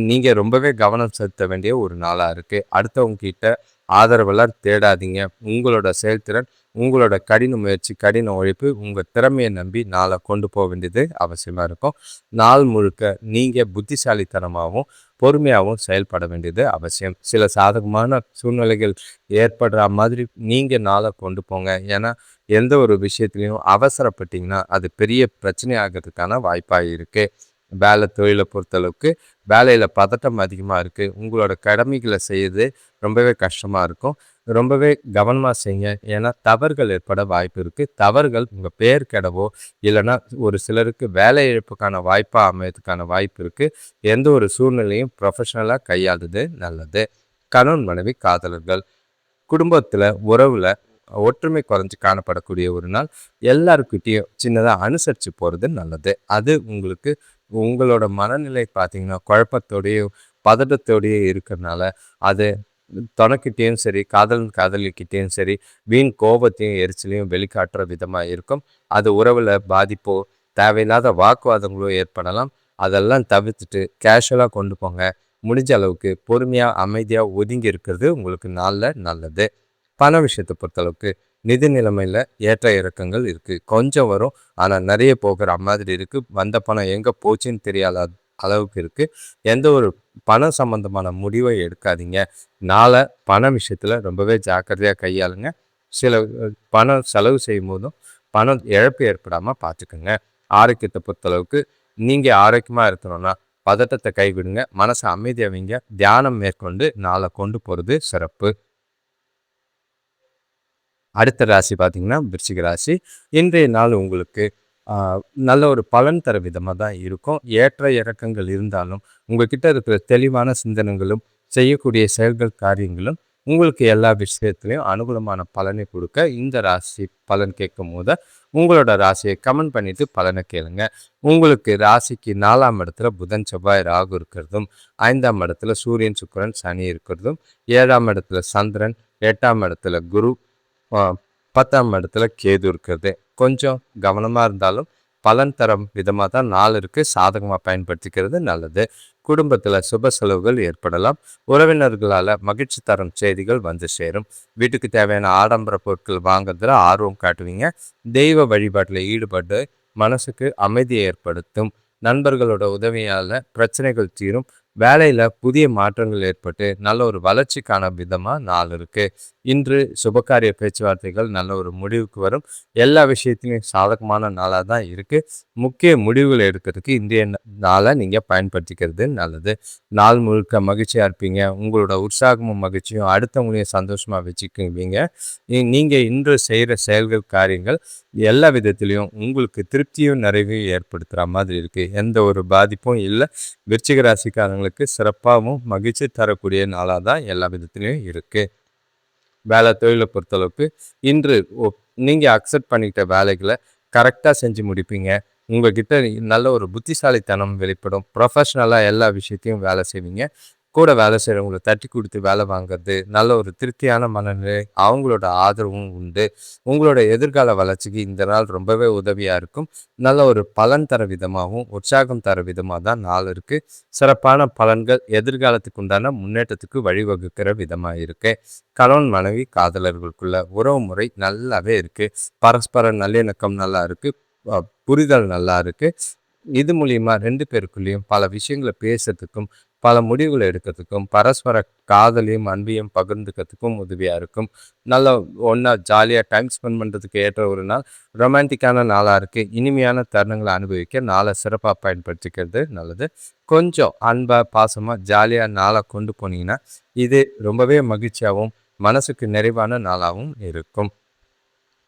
நீங்கள் ரொம்பவே கவனம் செலுத்த வேண்டிய ஒரு நாளாக இருக்குது. அடுத்தவங்க கிட்ட ஆதரவெல்லாம் தேடாதீங்க. உங்களோட செயல்திறன், உங்களோட கடின முயற்சி, கடின உழைப்பு, உங்கள் திறமையை நம்பி நாளை கொண்டு போக வேண்டியது அவசியமாக இருக்கும். நாள் முழுக்க நீங்கள் புத்திசாலித்தனமாகவும் பொறுமையாகவும் செயல்பட வேண்டியது அவசியம். சில சாதகமான சூழ்நிலைகள் ஏற்படுற மாதிரி நீங்கள் நாளை கொண்டு போங்க. ஏன்னா எந்த ஒரு விஷயத்துலையும் அவசரப்பட்டீங்கன்னா அது பெரிய பிரச்சனை ஆகிறதுக்கான வாய்ப்பாக இருக்குது. வேலை தொழிலை பொறுத்தளவுக்கு வேலையில் பதட்டம் அதிகமாக இருக்குது. உங்களோட கடமைகளை செய்யுது ரொம்பவே கஷ்டமாக இருக்கும். ரொம்பவே கவனமாக செய்யுங்க. ஏன்னா தவறுகள் ஏற்பட வாய்ப்பு இருக்குது. தவறுகள் உங்கள் பேர் கெடவோ இல்லைன்னா ஒரு சிலருக்கு வேலை இழப்புக்கான வாய்ப்பாக அமையறதுக்கான வாய்ப்பு இருக்குது. எந்த ஒரு சூழ்நிலையும் ப்ரொஃபஷனலாக கையாளுது நல்லது. கணவன் மனைவி காதலர்கள் குடும்பத்தில் உறவில் ஒற்றுமை குறைஞ்சி காணப்படக்கூடிய ஒரு நாள். எல்லாருக்கிட்டேயும் சின்னதாக அனுசரித்து போகிறது நல்லது. அது உங்களுக்கு உங்களோட மனநிலை பார்த்தீங்கன்னா குழப்பத்தோடையும் பதட்டத்தோடையே இருக்கிறதுனால அது துணைக்கிட்டேயும் சரி காதலிக்கிட்டேயும் சரி வீண் கோபத்தையும் எரிச்சலையும் வெளிக்காட்டுற விதமாக இருக்கும். அது உறவில் பாதிப்போ தேவையில்லாத வாக்குவாதங்களோ ஏற்படலாம். அதெல்லாம் தவிர்த்துட்டு கேஷுவலாக கொண்டு போங்க. முடிஞ்ச அளவுக்கு பொறுமையாக அமைதியாக ஒதுங்கி இருக்கிறது உங்களுக்கு நாளில் நல்லது. பண விஷயத்தை பொறுத்தளவுக்கு நிதி நிலைமையில் ஏற்ற இறக்கங்கள் இருக்குது. கொஞ்சம் வரும், ஆனால் நிறைய போகிற மாதிரி இருக்குது. வந்த பணம் எங்கே போச்சுன்னு தெரியாத அளவுக்கு இருக்குது. எந்த ஒரு பணம் சம்பந்தமான முடிவை எடுக்காதீங்க. நாளை பண விஷயத்தில் ரொம்பவே ஜாக்கிரதையாக கையாளுங்க. சில பணம் செலவு செய்யும் போதும் பணம் இழப்பு ஏற்படாமல் பார்த்துக்குங்க. ஆரோக்கியத்தை பொறுத்தளவுக்கு நீங்கள் ஆரோக்கியமாக இருக்கணும்னா பதட்டத்தை கைவிடுங்க. மனசை அமைதியாக வைங்க. தியானம் மேற்கொண்டு நாளை கொண்டு போகிறது சிறப்பு. அடுத்த ராசி பார்த்தீங்கன்னா விருச்சிக ராசி. இன்றைய நாள் உங்களுக்கு நல்ல ஒரு பலன் தர விதமாக தான் இருக்கும். ஏற்ற இறக்கங்கள் இருந்தாலும் உங்கள்கிட்ட இருக்கிற தெளிவான சிந்தனைகளும் செய்யக்கூடிய செயல்கள் காரியங்களும் உங்களுக்கு எல்லா விஷயத்துலையும் அனுகூலமான பலனை கொடுக்க இந்த ராசி பலன் கேட்கும் போது உங்களோட ராசியை கமெண்ட் பண்ணிவிட்டு பலனை கேளுங்க. உங்களுக்கு ராசிக்கு 4ஆம் இடத்துல புதன் செவ்வாய் ராகு இருக்கிறதும் 5ஆம் இடத்துல சூரியன் சுக்கிரன் சனி இருக்கிறதும் 7ஆம் இடத்துல சந்திரன் 8ஆம் இடத்துல குரு 10ஆம் இடத்துல கேது இருக்கிறது. கொஞ்சம் கவனமாக இருந்தாலும் பலன் தரும் விதமாக தான் நாள் இருக்கு. சாதகமாக பயன்படுத்திக்கிறது நல்லது. குடும்பத்தில் சுப செலவுகள் ஏற்படலாம். உறவினர்களால் மகிழ்ச்சி தரும் செய்திகள் வந்து சேரும். வீட்டுக்கு தேவையான ஆடம்பர பொருட்கள் வாங்குறதுல ஆர்வம் காட்டுவீங்க. தெய்வ வழிபாட்டில் ஈடுபட்டு மனசுக்கு அமைதியை ஏற்படுத்தும். நண்பர்களோட உதவியால் பிரச்சனைகள் தீரும். வேலையில் புதிய மாற்றங்கள் ஏற்பட்டு நல்ல ஒரு வளர்ச்சிக்கான விதமாக நாள் இருக்கு. இன்று சுபகாரிய பேச்சுவார்த்தைகள் நல்ல ஒரு முடிவுக்கு வரும். எல்லா விஷயத்திலையும் சாதகமான நாளாக தான் இருக்கு. முக்கிய முடிவுகள் எடுக்கிறதுக்கு இன்றைய நாளை நீங்கள் பயன்படுத்திக்கிறது நல்லது. நாள் முழுக்க மகிழ்ச்சியாக இருப்பீங்க. உங்களோட உற்சாகமும் மகிழ்ச்சியும் அடுத்தவங்களையும் சந்தோஷமாக வச்சுக்குவீங்க. நீங்கள் இன்று செய்கிற செயல்கள் காரியங்கள் எல்லா விதத்திலையும் உங்களுக்கு திருப்தியும் நிறைவையும் ஏற்படுத்துகிற மாதிரி இருக்குது. எந்த ஒரு பாதிப்பும் இல்லை. விருச்சிக ராசிக்காரங்களுக்கு சிறப்பாகவும் மகிழ்ச்சி தரக்கூடிய நாளாக தான் எல்லா விதத்திலையும் இருக்குது. வேலை தொழிலை பொறுத்தளவுக்கு இன்று நீங்கள் அக்செப்ட் பண்ணிக்கிட்ட வேலைகளை கரெக்டாக செஞ்சு முடிப்பீங்க. உங்ககிட்ட நல்ல ஒரு புத்திசாலித்தனம் வெளிப்படும். ப்ரொஃபஷ்னலாக எல்லா விஷயத்தையும் வேலை செய்வீங்க. கூட வேலை செய்கிறவங்களை தட்டி கொடுத்து வேலை வாங்கிறது நல்ல ஒரு திருப்தியான மனநிலை, அவங்களோட ஆதரவும் உண்டு. உங்களோட எதிர்கால வளர்ச்சிக்கு இந்த நாள் ரொம்பவே உதவியாக இருக்கும். நல்ல ஒரு பலன் தர விதமாகவும் உற்சாகம் தர விதமாக தான் நாள் இருக்குது. சிறப்பான பலன்கள் எதிர்காலத்துக்கு உண்டான முன்னேற்றத்துக்கு வழிவகுக்கிற விதமாக இருக்கு. கணவன் மனைவி காதலர்களுக்குள்ள உறவு முறை நல்லாவே இருக்குது. பரஸ்பர நல்லிணக்கம் நல்லா இருக்குது. புரிதல் நல்லா இருக்குது. இது மூலியமா 2 பேருக்குள்ளேயும் பல விஷயங்களை பேசுறதுக்கும் பல முடிவுகளை எடுக்கிறதுக்கும் பரஸ்பர காதலையும் அன்பையும் பகிர்ந்துக்கிறதுக்கும் உதவியாக இருக்கும். நல்லா ஒன்றா ஜாலியாக டைம் ஸ்பெண்ட் பண்ணுறதுக்கு ஏற்ற ஒரு நாள். ரொமான்டிக்கான நாளாக இருக்குது. இனிமையான தருணங்களை அனுபவிக்க நாளை சிறப்பாக பயன்படுத்திக்கிறது நல்லது. கொஞ்சம் அன்பாக பாசமாக ஜாலியாக நாளை கொண்டு போனீங்கன்னா இது ரொம்பவே மகிழ்ச்சியாகவும் மனசுக்கு நிறைவான நாளாகவும் இருக்கும்.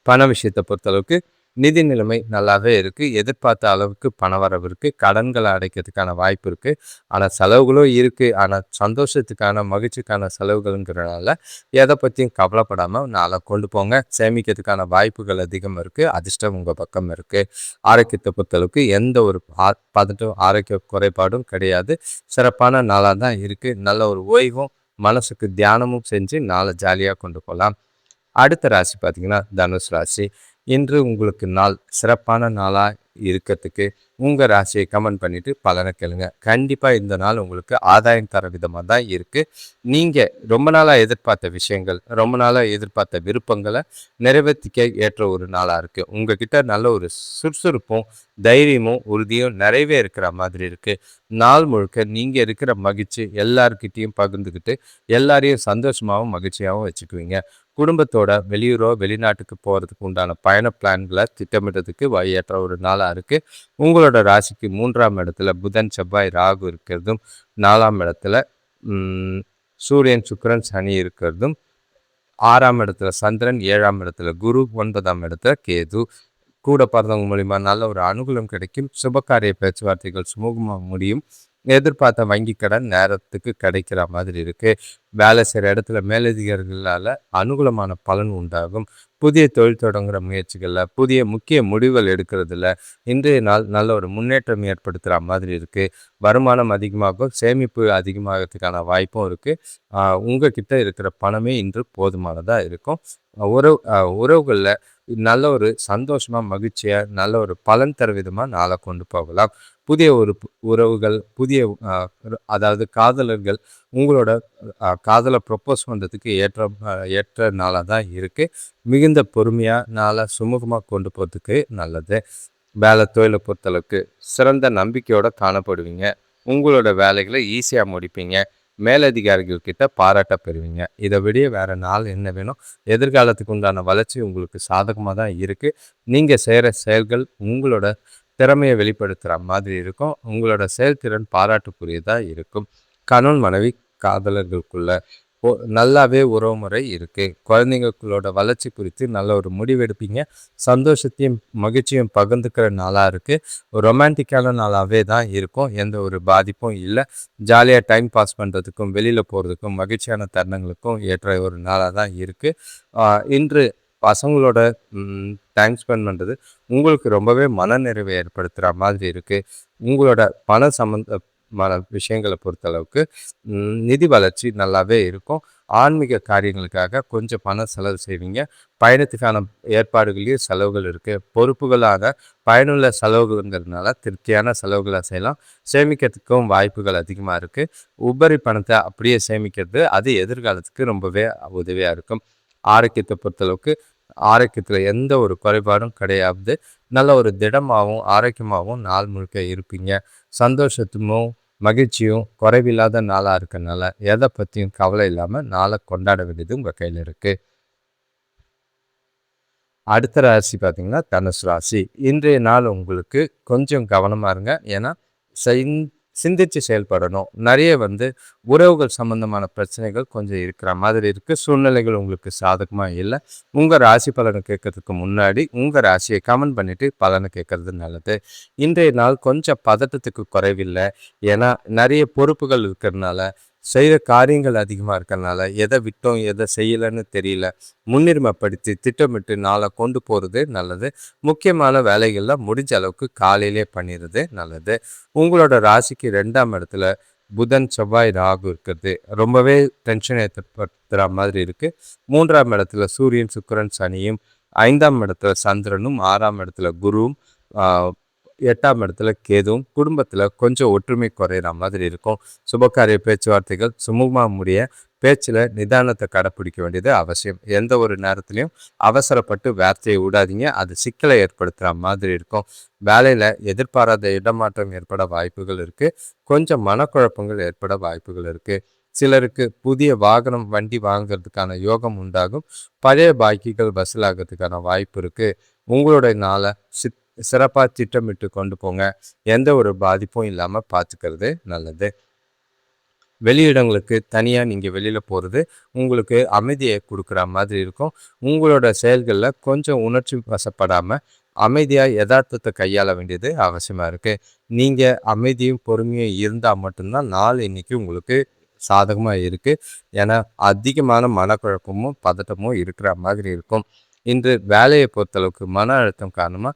பண விஷயத்தை பொறுத்தளவுக்கு நிதி நிலைமை நல்லாவே இருக்குது. எதிர்பார்த்த அளவுக்கு பண வரவு இருக்குது. கடன்களை அடைக்கிறதுக்கான வாய்ப்பு இருக்குது. ஆனால் செலவுகளும் இருக்குது. ஆனால் சந்தோஷத்துக்கான மகிழ்ச்சிக்கான செலவுகள்ங்கிறனால எதை பற்றியும் கவலைப்படாமல் நாளை கொண்டு போங்க. சேமிக்கிறதுக்கான வாய்ப்புகள் அதிகம் இருக்குது. அதிர்ஷ்டம் உங்கள் பக்கம் இருக்குது. ஆரோக்கியத்தை பொறுத்தளவுக்கு எந்த ஒரு பதட்டும் ஆரோக்கிய குறைபாடும் கிடையாது. சிறப்பான நாளாக தான் இருக்குது. நல்ல ஒரு ஓய்வும் மனசுக்கு தியானமும் செஞ்சு நாளை ஜாலியாக கொண்டு போகலாம். அடுத்த ராசி பார்த்தீங்கன்னா தனுஷ் ராசி. இன்று உங்களுக்கு நாள் சிறப்பான நாளாக இருக்கிறதுக்கு உங்கள் ராசியை கமெண்ட் பண்ணிவிட்டு பலனை கேளுங்க. கண்டிப்பாக இந்த நாள் உங்களுக்கு ஆதாயம் தர விதமாக தான் இருக்குது. நீங்கள் ரொம்ப நாளாக எதிர்பார்த்த விஷயங்கள், ரொம்ப நாளாக எதிர்பார்த்த விருப்பங்களை நிறைவேற்றிக்க ஏற்ற ஒரு நாளாக இருக்குது. உங்ககிட்ட நல்ல ஒரு சுறுசுறுப்பும் தைரியமும் உறுதியும் நிறைவே இருக்கிற மாதிரி இருக்குது. நாள் முழுக்க நீங்கள் இருக்கிற மகிழ்ச்சி எல்லார்கிட்டையும் பகிர்ந்துக்கிட்டு எல்லாரையும் சந்தோஷமாகவும் மகிழ்ச்சியாகவும் வச்சுக்குவீங்க. குடும்பத்தோட வெளியூரோ வெளிநாட்டுக்கு போகிறதுக்கு உண்டான பயண பிளான்களை திட்டமிடுறதுக்கு ஏற்ற ஒரு நாளாக இருக்குது. உங்களோட ராசிக்கு 3ஆம் இடத்துல புதன் செவ்வாய் ராகு இருக்கிறதும் 4ஆம் இடத்துல சூரியன் சுக்கிரன் சனி இருக்கிறதும் 6ஆம் இடத்துல சந்திரன் 7ஆம் இடத்துல குரு 9ஆம் இடத்துல கேது கூட பிறந்தவங்க மூலிமா நல்ல ஒரு அனுகூலம் கிடைக்கும். சுபகாரிய பேச்சுவார்த்தைகள் சுமூகமாக முடியும். எதிர்பார்த்த வங்கி கடன் நேரத்துக்கு கிடைக்கிற மாதிரி இருக்குது. வேலை செய்கிற இடத்துல மேலதிகாரிகளால் அனுகூலமான பலன் உண்டாகும். புதிய தொழில் தொடங்குகிற முயற்சிகளில் புதிய முக்கிய முடிவுகள் எடுக்கிறதுல இன்றைய நாள் நல்ல ஒரு முன்னேற்றம் ஏற்படுத்துகிற மாதிரி இருக்குது. வருமானம் அதிகமாகும். சேமிப்பு அதிகமாகிறதுக்கான வாய்ப்பும் இருக்குது. உங்ககிட்ட இருக்கிற பணமே இன்று போதுமானதாக இருக்கும். உறவுகளில் நல்ல ஒரு சந்தோஷமாக மகிழ்ச்சியாக நல்ல ஒரு பலன் தர விதமாக நாளை கொண்டு போகலாம். புதிய ஒரு உறவுகள் புதிய அதாவது காதலர்கள் உங்களோட காதலை ப்ரொப்போஸ் பண்ணுறதுக்கு ஏற்ற நாளாக தான் இருக்குது. மிகுந்த பொறுமையாக நாளை சுமூகமாக கொண்டு போகிறதுக்கு நல்லது. வேலை தொழிலை பொறுத்தளவுக்கு சிறந்த நம்பிக்கையோடு காணப்படுவீங்க. உங்களோட வேலைகளை ஈஸியாக முடிப்பீங்க. மேலதிகாரிகள் கிட்ட பாராட்ட பெறுவீங்க. இதை விட வேறு நாள் என்ன வேணும்? எதிர்காலத்துக்கு உண்டான வளர்ச்சி உங்களுக்கு சாதகமாக தான் இருக்குது. நீங்கள் செய்கிற செயல்கள் உங்களோட திறமையை வெளிப்படுத்துகிற மாதிரி இருக்கும். உங்களோட செயல்திறன் பாராட்டுக்குரியதாக இருக்கும். கணவன் மனைவி காதலர்களுக்குள்ள நல்லாவே உறவுமுறை இருக்குது. குழந்தைங்களோட வளர்ச்சி குறித்து நல்ல ஒரு முடிவெடுப்பீங்க. சந்தோஷத்தையும் மகிழ்ச்சியும் பகிர்ந்துக்கிற நாளாக இருக்குது. ஒரு ரொமான்டிக்கான நாளாகவே தான் இருக்கும். எந்த ஒரு பாதிப்பும் இல்லை. ஜாலியாக டைம் பாஸ் பண்ணுறதுக்கும் வெளியில் போகிறதுக்கும் மகிழ்ச்சியான தருணங்களுக்கும் ஏற்ற ஒரு நாளாக தான் இருக்குது. இன்று பசங்களோட டைம் ஸ்பெண்ட் பண்ணுறது உங்களுக்கு ரொம்பவே மனநிறைவை ஏற்படுத்துகிற மாதிரி இருக்குது. உங்களோட விஷயங்களை பொறுத்தளவுக்கு நிதி வளர்ச்சி நல்லாவே இருக்கும். ஆன்மீக காரியங்களுக்காக கொஞ்சம் பணம் செலவு செய்வீங்க. பயணத்துக்கான ஏற்பாடுகளையும் செலவுகள் இருக்குது. பொறுப்புகளாக பயனுள்ள செலவுகள்ங்கிறதுனால திருப்தியான செலவுகளை செய்யலாம். சேமிக்கிறதுக்கும் வாய்ப்புகள் அதிகமாக இருக்குது. உபரி பணத்தை அப்படியே சேமிக்கிறது அது எதிர்காலத்துக்கு ரொம்பவே உதவியாக இருக்கும். ஆரோக்கியத்தை பொறுத்தளவுக்கு ஆரோக்கியத்தில் எந்த ஒரு குறைபாடும் கிடையாது. நல்ல ஒரு திடமாகவும் ஆரோக்கியமாகவும் நாள் முழுக்க இருப்பீங்க. சந்தோஷத்தும் மகிழ்ச்சியும் குறைவில்லாத நாளாக இருக்கனால எதை பற்றியும் கவலை இல்லாமல் நாளை கொண்டாட வேண்டியது உங்கள் கையில் இருக்குது. அடுத்த ராசி பார்த்தீங்கன்னா தனுசு ராசி. இன்றைய நாள் உங்களுக்கு கொஞ்சம் கவனமாக இருங்க. ஏன்னா சிந்திச்சு செயல்படணும். நிறைய உறவுகள் சம்பந்தமான பிரச்சனைகள் கொஞ்சம் இருக்கிற மாதிரி இருக்குது. சூழ்நிலைகள் உங்களுக்கு சாதகமாக இல்லை. உங்கள் ராசி பலனை கேட்கறதுக்கு முன்னாடி உங்கள் ராசியை கமெண்ட் பண்ணிவிட்டு பலனை கேட்கறது நல்லது. இன்றைய நாள் கொஞ்சம் பதட்டத்துக்கு குறைவில்லை. ஏன்னா நிறைய பொறுப்புகள் இருக்கிறதுனால செய்கிற காரியங்கள் அதிகமாக இருக்கிறதுனால எதை விட்டோம் எதை செய்யலைன்னு தெரியல. முன்னுரிமைப்படுத்தி திட்டமிட்டு நாளை கொண்டு போகிறது நல்லது. முக்கியமான வேலைகள்லாம் முடிஞ்ச அளவுக்கு காலையிலே பண்ணிடுறது நல்லது. உங்களோட ராசிக்கு 2ஆம் இடத்துல புதன் செவ்வாய் ராகு இருக்கிறது ரொம்பவே டென்ஷன் ஏற்படுத்துகிற மாதிரி இருக்குது. 3ஆம் இடத்துல சூரியன் சுக்கிரன் சனியும், 5ஆம் இடத்துல சந்திரனும், 6ஆம் இடத்துல குருவும், 8ஆம் இடத்துல கேதுவும் குடும்பத்தில் கொஞ்சம் ஒற்றுமை குறையிற மாதிரி இருக்கும். சுபகாரிய பேச்சுவார்த்தைகள் சுமூகமாக முடிய பேச்சில் நிதானத்தை கடைப்பிடிக்க வேண்டியது அவசியம். எந்த ஒரு நேரத்துலையும் அவசரப்பட்டு வார்த்தையை விடாதீங்க. அது சிக்கலை ஏற்படுத்துகிற மாதிரி இருக்கும். வேலையில் எதிர்பாராத இடமாற்றம் ஏற்பட வாய்ப்புகள் இருக்குது. கொஞ்சம் மனக்குழப்பங்கள் ஏற்பட வாய்ப்புகள் இருக்குது. சிலருக்கு புதிய வாகனம் வண்டி வாங்கிறதுக்கான யோகம் உண்டாகும். பழைய பாக்கிகள் வசூலாகிறதுக்கான வாய்ப்பு இருக்குது. உங்களுடைய நாளை சிறப்பாக திட்டமிட்டு கொண்டு போங்க. எந்த ஒரு பாதிப்பும் இல்லாமல் பார்த்துக்கிறது நல்லது. வெளியிடங்களுக்கு தனியாக நீங்கள் வெளியில் போகிறது உங்களுக்கு அமைதியை கொடுக்குற மாதிரி இருக்கும். உங்களோட செயல்களில் கொஞ்சம் உணர்ச்சி வசப்படாமல் அமைதியாக யதார்த்தத்தை கையாள வேண்டியது அவசியமாக இருக்குது. நீங்கள் அமைதியும் பொறுமையும் இருந்தால் மட்டும்தான் நாள் இன்னைக்கு உங்களுக்கு சாதகமாக இருக்குது. ஏன்னா அதிகமான மனக்குழப்பமும் பதட்டமும் இருக்கிற மாதிரி இருக்கும். இன்று வேலையை பொறுத்தளவுக்கு மன அழுத்தம் காரணமாக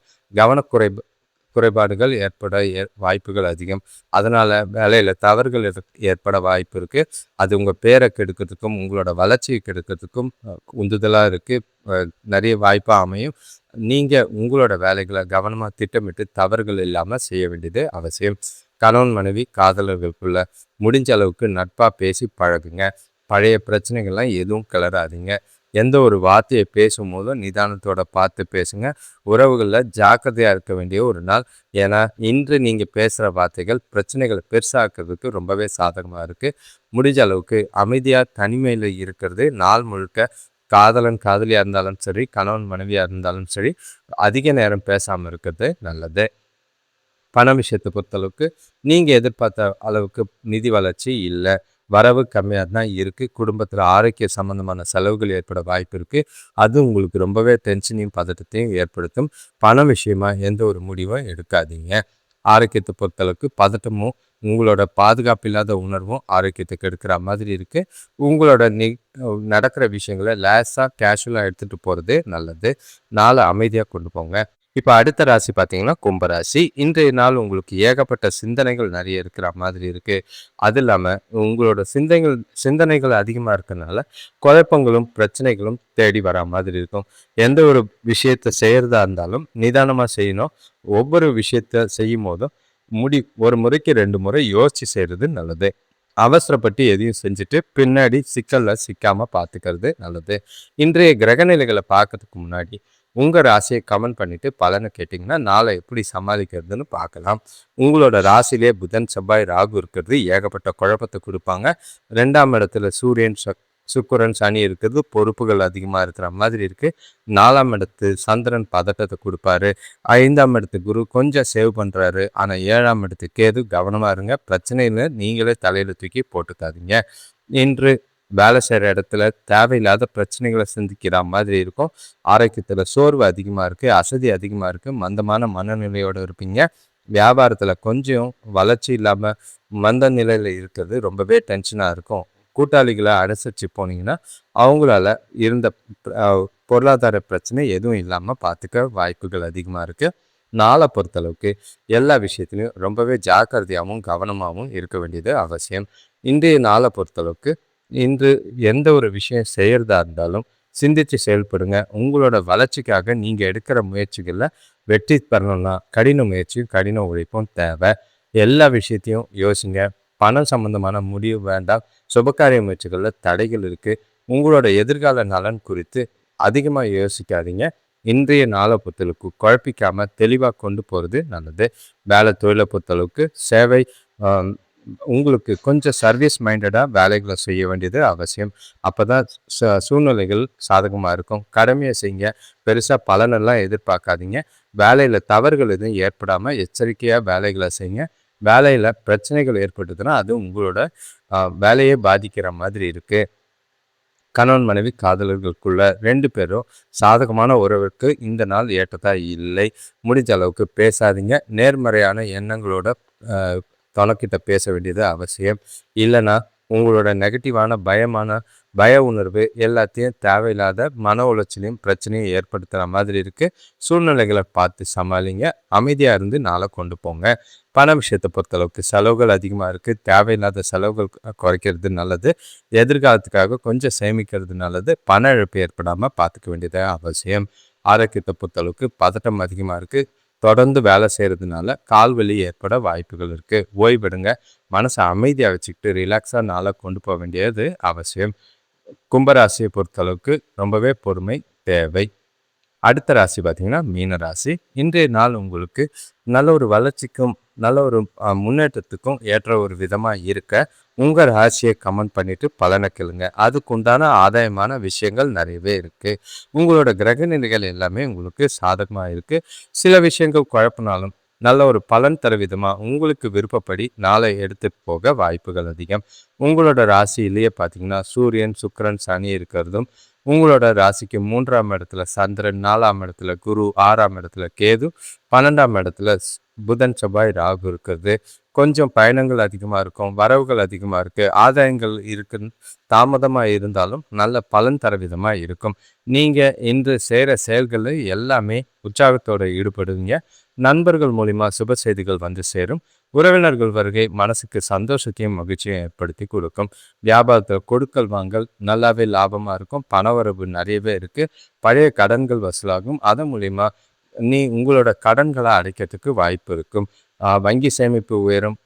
குறைபாடுகள் ஏற்பட வாய்ப்புகள் அதிகம். அதனால் வேலையில் தவறுகள் ஏற்பட வாய்ப்பு இருக்குது. அது உங்கள் பேரை கெடுக்கிறதுக்கும் உங்களோட வளர்ச்சியை கெடுக்கிறதுக்கும் உந்துதலாக இருக்குது. நிறைய வாய்ப்பாக அமையும். நீங்கள் உங்களோட வேலைகளை கவனமாக திட்டமிட்டு தவறுகள் இல்லாமல் செய்ய வேண்டியது அவசியம். கணவன் மனைவி காதலர்களுக்குள்ள முடிஞ்ச அளவுக்கு நட்பாக பேசி பழகுங்க. பழைய பிரச்சனைகள்லாம் எதுவும் கிளறாதீங்க. எந்த ஒரு வார்த்தையை பேசும்போதும் நிதானத்தோட பார்த்து பேசுங்க. உறவுகளில் ஜாக்கிரதையாக இருக்க வேண்டிய ஒரு நாள். ஏன்னா இன்று நீங்கள் பேசுகிற வார்த்தைகள் பிரச்சனைகளை பெருசாக்கிறதுக்கு ரொம்பவே சாதகமாக இருக்குது. முடிஞ்ச அளவுக்கு அமைதியாக தனிமையில் இருக்கிறது நாள் முழுக்க காதலன் காதலியாக இருந்தாலும் சரி, கணவன் மனைவியாக இருந்தாலும் சரி, அதிக நேரம் பேசாமல் இருக்கிறது நல்லது. பண விஷயத்தை பொறுத்தளவுக்கு நீங்கள் எதிர்பார்த்த அளவுக்கு நிதி வளர்ச்சி இல்லை. வரவு கம்மியாக தான் இருக்குது. குடும்பத்தில் ஆரோக்கிய சம்பந்தமான செலவுகள் ஏற்பட வாய்ப்பு இருக்குது. அது உங்களுக்கு ரொம்பவே டென்ஷனையும் பதட்டத்தையும் ஏற்படுத்தும். பண விஷயமா எந்த ஒரு முடிவும் எடுக்காதீங்க. ஆரோக்கியத்தை பொறுத்தளவுக்கு பதட்டமும் உங்களோட பாதுகாப்பு இல்லாத உணர்வும் ஆரோக்கியத்தை கெடுக்கிற மாதிரி இருக்குது. உங்களோட நடக்கிற விஷயங்களை லேஸாக கேஷுவலாக எடுத்துகிட்டு போகிறது நல்லது. நாளை அமைதியாக கொண்டு போங்க. இப்போ அடுத்த ராசி பார்த்தீங்கன்னா கும்பராசி. இன்றைய நாள் உங்களுக்கு ஏகப்பட்ட சிந்தனைகள் நிறைய இருக்கிற மாதிரி இருக்குது. அது இல்லாமல் உங்களோட சிந்தனைகள் அதிகமாக இருக்கிறதுனால குழப்பங்களும் பிரச்சனைகளும் தேடி வரா மாதிரி இருக்கும். எந்த ஒரு விஷயத்தை செய்கிறதா இருந்தாலும் நிதானமாக செய்யணும். ஒவ்வொரு விஷயத்த செய்யும் போதும் ஒரு முறைக்கு 2 முறை யோசித்து செய்கிறது நல்லது. அவசரப்பட்டு எதையும் செஞ்சுட்டு பின்னாடி சிக்கலில் சிக்காமல் பார்த்துக்கிறது நல்லது. இன்றைய கிரகநிலைகளை பார்க்கறதுக்கு முன்னாடி உங்கள் ராசியை கமெண்ட் பண்ணிவிட்டு பலனை கேட்டிங்கன்னா நாளை எப்படி சமாளிக்கிறதுன்னு பார்க்கலாம். உங்களோட ராசியிலே புதன் செவ்வாய் ராகு இருக்கிறது ஏகப்பட்ட குழப்பத்தை கொடுப்பாங்க. 2ஆம் இடத்துல சூரியன் சுக்கிரன் சனி இருக்கிறது பொறுப்புகள் அதிகமாக இருக்கிற மாதிரி இருக்குது. 4ஆம் இடத்து சந்திரன் பதட்டத்தை கொடுப்பாரு. 5ஆம் இடத்து குரு கொஞ்சம் சேவ் பண்ணுறாரு. ஆனால் 7ஆம் இடத்து கேது கவனமாக இருங்க. பிரச்சனையில் நீங்களே தலையில் தூக்கி போட்டுக்காதீங்க. இன்று வேலை செய்கிற இடத்துல தேவையில்லாத பிரச்சனைகளை சந்திக்கிற மாதிரி இருக்கும். ஆரோக்கியத்தில் சோர்வு அதிகமாக இருக்குது. அசதி அதிகமாக இருக்குது. மந்தமான மனநிலையோடு இருப்பீங்க. வியாபாரத்தில் கொஞ்சம் வளர்ச்சி இல்லாமல் மந்த நிலையில் இருக்கிறது ரொம்பவே டென்ஷனாக இருக்கும். கூட்டாளிகளை அனுசரித்து போனீங்கன்னா அவங்களால இருந்த பொருளாதார பிரச்சனை எதுவும் இல்லாமல் பார்த்துக்க வாய்ப்புகள் அதிகமாக இருக்குது. நாளை பொறுத்தளவுக்கு எல்லா விஷயத்திலையும் ரொம்பவே ஜாக்கிரதையாகவும் கவனமாகவும் இருக்க வேண்டியது அவசியம். இன்றைய நாளை பொறுத்தளவுக்கு இன்று எந்த ஒரு விஷயம் செய்கிறதா இருந்தாலும் சிந்தித்து செயல்படுங்க. உங்களோட வளர்ச்சிக்காக நீங்கள் எடுக்கிற முயற்சிகளில் வெற்றி பெறணும்னா கடின முயற்சியும் கடின உழைப்பும் தேவை. எல்லா விஷயத்தையும் யோசிங்க. பணம் சம்பந்தமான முடிவு வேண்டாம். சுபகாரிய முயற்சிகளில் தடைகள் இருக்குது. உங்களோட எதிர்கால நலன் குறித்து அதிகமாக யோசிக்காதீங்க. இன்றைய நாளை பொறுத்தளவுக்கு குழப்பிக்காமல் தெளிவாக கொண்டு போகிறது நல்லது. வேலை தொழிலை பொறுத்தளவுக்கு சேவை உங்களுக்கு கொஞ்சம் சர்வீஸ் மைண்டடாக வேலைகளை செய்ய வேண்டியது அவசியம். அப்போ தான் சூழ்நிலைகள் சாதகமாக இருக்கும். கடமையை செய்யுங்க. பெருசாக பலனெல்லாம் எதிர்பார்க்காதீங்க. வேலையில் தவறுகள் எதுவும் ஏற்படாமல் எச்சரிக்கையாக வேலைகளை செய்யுங்க. வேலையில் பிரச்சனைகள் ஏற்பட்டதுன்னா அது உங்களோட வேலையை பாதிக்கிற மாதிரி இருக்குது. கணவன் மனைவி காதலர்களுக்குள்ள 2 பேரும் சாதகமான உறவுக்கு இந்த நாள் ஏற்றதா இல்லை. முடிஞ்ச அளவுக்கு பேசாதீங்க. நேர்மறையான எண்ணங்களோட தொலைக்கிட்ட பேச வேண்டியது அவசியம். இல்லைன்னா உங்களோட நெகட்டிவான பய உணர்வு எல்லாத்தையும் தேவையில்லாத மன உளைச்சலையும் பிரச்சனையும் ஏற்படுத்துகிற மாதிரி இருக்குது. சூழ்நிலைகளை பார்த்து சமாளிங்க. அமைதியாக இருந்து நாளை கொண்டு போங்க. பண விஷயத்தை பொறுத்தளவுக்கு செலவுகள் அதிகமாக இருக்குது. தேவையில்லாத செலவுகள் குறைக்கிறது நல்லது. எதிர்காலத்துக்காக கொஞ்சம் சேமிக்கிறது நல்லது. பண இழப்பு ஏற்படாமல் பார்த்துக்க வேண்டியது அவசியம். ஆரோக்கியத்தை பொறுத்தளவுக்கு பதட்டம் அதிகமாக இருக்குது. தொடர்ந்து வேலை செய்கிறதுனால கால்வலி ஏற்பட வாய்ப்புகள் இருக்குது. ஓய்வெடுங்க. மனசை அமைதியாக வச்சுக்கிட்டு ரிலாக்ஸாக நாளை கொண்டு போக வேண்டியது அவசியம். கும்பராசியை பொறுத்தளவுக்கு ரொம்பவே பொறுமை தேவை. அடுத்த ராசி பார்த்திங்கன்னா மீன ராசி. இன்றைய நாள் உங்களுக்கு நல்ல ஒரு வளர்ச்சிக்கும் நல்ல ஒரு முன்னேற்றத்துக்கும் ஏற்ற ஒரு விதமாக இருக்க உங்கள் ராசியை கமெண்ட் பண்ணிவிட்டு பலனை கேளுங்க. அதுக்குண்டான ஆதாயமான விஷயங்கள் நிறையவே இருக்குது. உங்களோட கிரக நிலைகள் எல்லாமே உங்களுக்கு சாதகமாக இருக்குது. சில விஷயங்கள் குழப்பினாலும் நல்ல ஒரு பலன் தர விதமாக உங்களுக்கு விருப்பப்படி நாளை எடுத்துட்டு போக வாய்ப்புகள் அதிகம். உங்களோட ராசியிலேயே பார்த்தீங்கன்னா சூரியன், சுக்கிரன், சனி இருக்கிறதும், உங்களோட ராசிக்கு 3ஆம் இடத்துல சந்திரன், 4ஆம் இடத்துல குரு, 6ஆம் இடத்துல கேது, 12ஆம் இடத்துல புதன், செவ்வாய், ராகு இருக்கிறது. கொஞ்சம் பயணங்கள் அதிகமாக இருக்கும். வரவுகள் அதிகமாக இருக்குது. ஆதாயங்கள் இருக்குன்னு தாமதமாக இருந்தாலும் நல்ல பலன் தர விதமாக இருக்கும். நீங்கள் இன்று செய்கிற செயல்களில் எல்லாமே உற்சாகத்தோடு ஈடுபடுவீங்க. நண்பர்கள் மூலிமா சுப செய்திகள் வந்து சேரும். உறவினர்கள் வருகை மனசுக்கு சந்தோஷத்தையும் மகிழ்ச்சியும் ஏற்படுத்தி கொடுக்கும். வியாபாரத்தில் கொடுக்கல் வாங்கல் நல்லாவே லாபமாக இருக்கும். பணவரவு நிறையவே இருக்குது. பழைய கடன்கள் வசூலாகும். அதன் மூலிமா உங்களோட கடன்களை அடைக்கிறதுக்கு வாய்ப்பு இருக்கும். வங்கி சேமிப்பு உயரும்.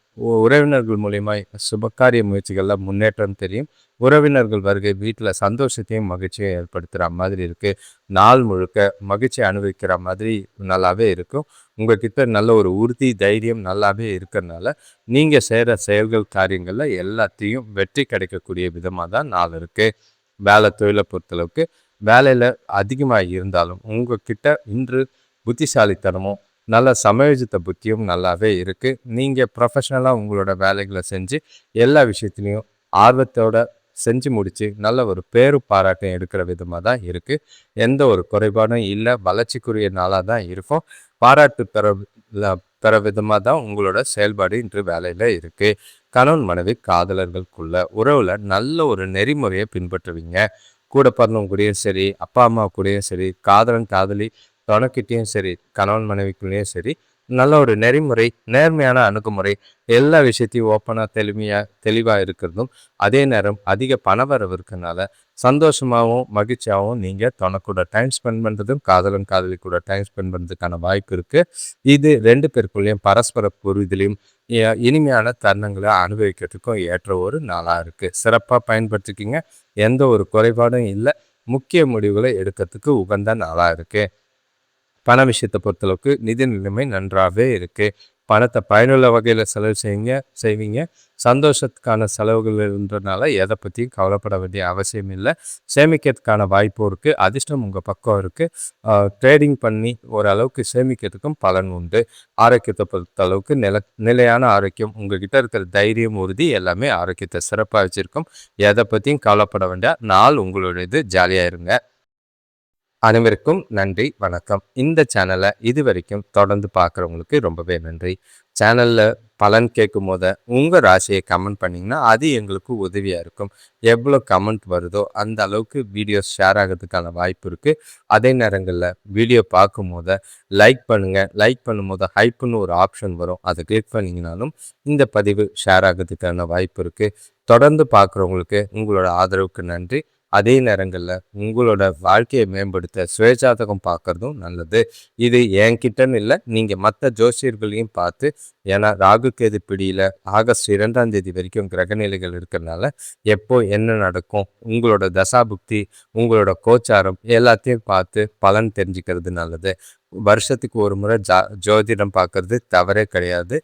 உறவினர்கள் மூலிமா சுபகாரிய முயற்சிகளில் முன்னேற்றம் தெரியும். உறவினர்கள் வருகை வீட்டில் சந்தோஷத்தையும் மகிழ்ச்சியும் ஏற்படுத்துகிற மாதிரி இருக்குது. நாள் முழுக்க மகிழ்ச்சி அனுபவிக்கிற மாதிரி நல்லாவே இருக்கும். உங்கள்கிட்ட நல்ல ஒரு உறுதி, தைரியம் நல்லாவே இருக்கிறதுனால நீங்கள் செய்கிற செயல்கள் காரியங்களில் எல்லாத்தையும் வெற்றி கிடைக்கக்கூடிய விதமாக தான் நாள் இருக்குது. வேலை தொழிலை பொறுத்தளவுக்கு வேலையில் அதிகமாக இருந்தாலும் உங்கள்கிட்ட இன்று புத்திசாலித்தனமும் நல்ல சமயோஜித்த புத்தியும் நல்லாவே இருக்குது. நீங்கள் ப்ரொஃபஷ்னலாக உங்களோட வேலைகளை செஞ்சு எல்லா விஷயத்துலையும் ஆர்வத்தோட செஞ்சு முடித்து நல்ல ஒரு பேரு பாராட்டம் எடுக்கிற விதமாக தான் இருக்குது. எந்த ஒரு குறைபாடும் இல்லை. வளர்ச்சிக்குரிய நாளாக தான் இருக்கும். பாராட்டு பெற விதமாக தான் உங்களோட செயல்பாடு இன்று வேலையில் இருக்குது. கணவன் மனைவி காதலர்களுக்குள்ள உறவில் நல்ல ஒரு நெறிமுறையை பின்பற்றுவீங்க. கூட பிறந்தவங்க கூடயும் சரி, அப்பா அம்மா கூடயும் சரி, காதலன் காதலி துணைக்கிட்டேயும் சரி, கணவன் மனைவிக்குள்ளேயும் சரி, நல்ல ஒரு நெறிமுறை, நேர்மையான அணுகுமுறை, எல்லா விஷயத்தையும் ஓப்பனாக தெளிவாக இருக்கிறதும், அதே நேரம் அதிக பணவரவு இருக்கிறதுனால சந்தோஷமாகவும் மகிழ்ச்சியாகவும் நீங்கள் துணைக்கூட டைம் ஸ்பெண்ட் பண்ணுறதும், காதலன் காதலி கூட டைம் ஸ்பெண்ட் பண்ணுறதுக்கான வாய்ப்பு இருக்குது. இது 2 பேருக்குள்ளேயும் பரஸ்பர புரிதலையும் இனிமையான தருணங்களை அனுபவிக்கிறதுக்கும் ஏற்ற ஒரு நாளாக இருக்குது. சிறப்பாக பயன்படுத்திக்கிங்க. எந்த ஒரு குறைபாடும் இல்லை. முக்கிய முடிவுகளை எடுக்கிறதுக்கு உகந்த நாளாக இருக்குது. பண விஷயத்தை பொறுத்தளவுக்கு நிதி நிலைமை நன்றாகவே இருக்குது. பணத்தை பயனுள்ள வகையில் செலவு செய்வீங்க. சந்தோஷத்துக்கான செலவுகள்ன்றனால எதை பற்றியும் கவலைப்பட வேண்டிய அவசியம் இல்லை. சேமிக்கிறதுக்கான வாய்ப்பும் இருக்குது. அதிர்ஷ்டம் உங்கள் பக்கம் இருக்குது. ட்ரேடிங் பண்ணி ஓரளவுக்கு சேமிக்கிறதுக்கும் பலன் உண்டு. ஆரோக்கியத்தை பொறுத்தளவுக்கு நிலையான ஆரோக்கியம், உங்ககிட்ட இருக்கிற தைரியம், உறுதி எல்லாமே ஆரோக்கியத்தை சிறப்பாக வச்சுருக்கும். எதை பற்றியும் கவலைப்பட வேண்டாம். நாள் உங்களுடையது. ஜாலியாக இருங்க. அனைவருக்கும் நன்றி, வணக்கம். இந்த சேனலை இது வரைக்கும் தொடர்ந்து பார்க்குறவங்களுக்கு ரொம்பவே நன்றி. சேனல்ல பலன் கேட்கும் போத உங்கள் ராசியை கமெண்ட் பண்ணிங்கன்னா அது எங்களுக்கு உதவியாக இருக்கும். எவ்வளோ கமெண்ட் வருதோ அந்த அளவுக்கு வீடியோஸ் ஷேர் ஆகிறதுக்கான வாய்ப்பு இருக்குது. அதே நேரங்களில் வீடியோ பார்க்கும் போத லைக் பண்ணுங்கள். லைக் பண்ணும்போது ஹைப்புன்னு ஒரு ஆப்ஷன் வரும், அதை கிளிக் பண்ணிங்கனாலும் இந்த பதிவு ஷேர் ஆகிறதுக்கான வாய்ப்பு இருக்குது. தொடர்ந்து பார்க்குறவங்களுக்கு உங்களோட ஆதரவுக்கு நன்றி. அதே நேரங்களில் உங்களோட வாழ்க்கையை மேம்படுத்த சுயஜாதகம் பார்க்குறதும் நல்லது. இது என்கிட்டன்னு இல்லை, நீங்கள் மற்ற ஜோசியர்களையும் பார்த்து, ஏன்னா ராகு கேது பிடியில் ஆகஸ்ட் 2ஆம் தேதி வரைக்கும் கிரகநிலைகள் இருக்கிறதுனால எப்போ என்ன நடக்கும், உங்களோட தசாபுக்தி, உங்களோட கோச்சாரம் எல்லாத்தையும் பார்த்து பலன் தெரிஞ்சுக்கிறது நல்லது. வருஷத்துக்கு ஒரு முறை ஜோதிடம் பார்க்கறது தவறே கிடையாது.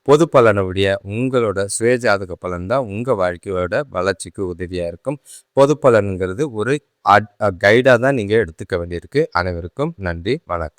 பொது பலனை விட உங்களோட சுயஜாதக பலன் தான் உங்கள் வாழ்க்கையோட வளர்ச்சிக்கு உதவியாக இருக்கும். பொது பலனுங்கிறது ஒரு கைடாக தான் நீங்கள் எடுத்துக்க வேண்டியிருக்கு. அனைவருக்கும் நன்றி, வணக்கம்.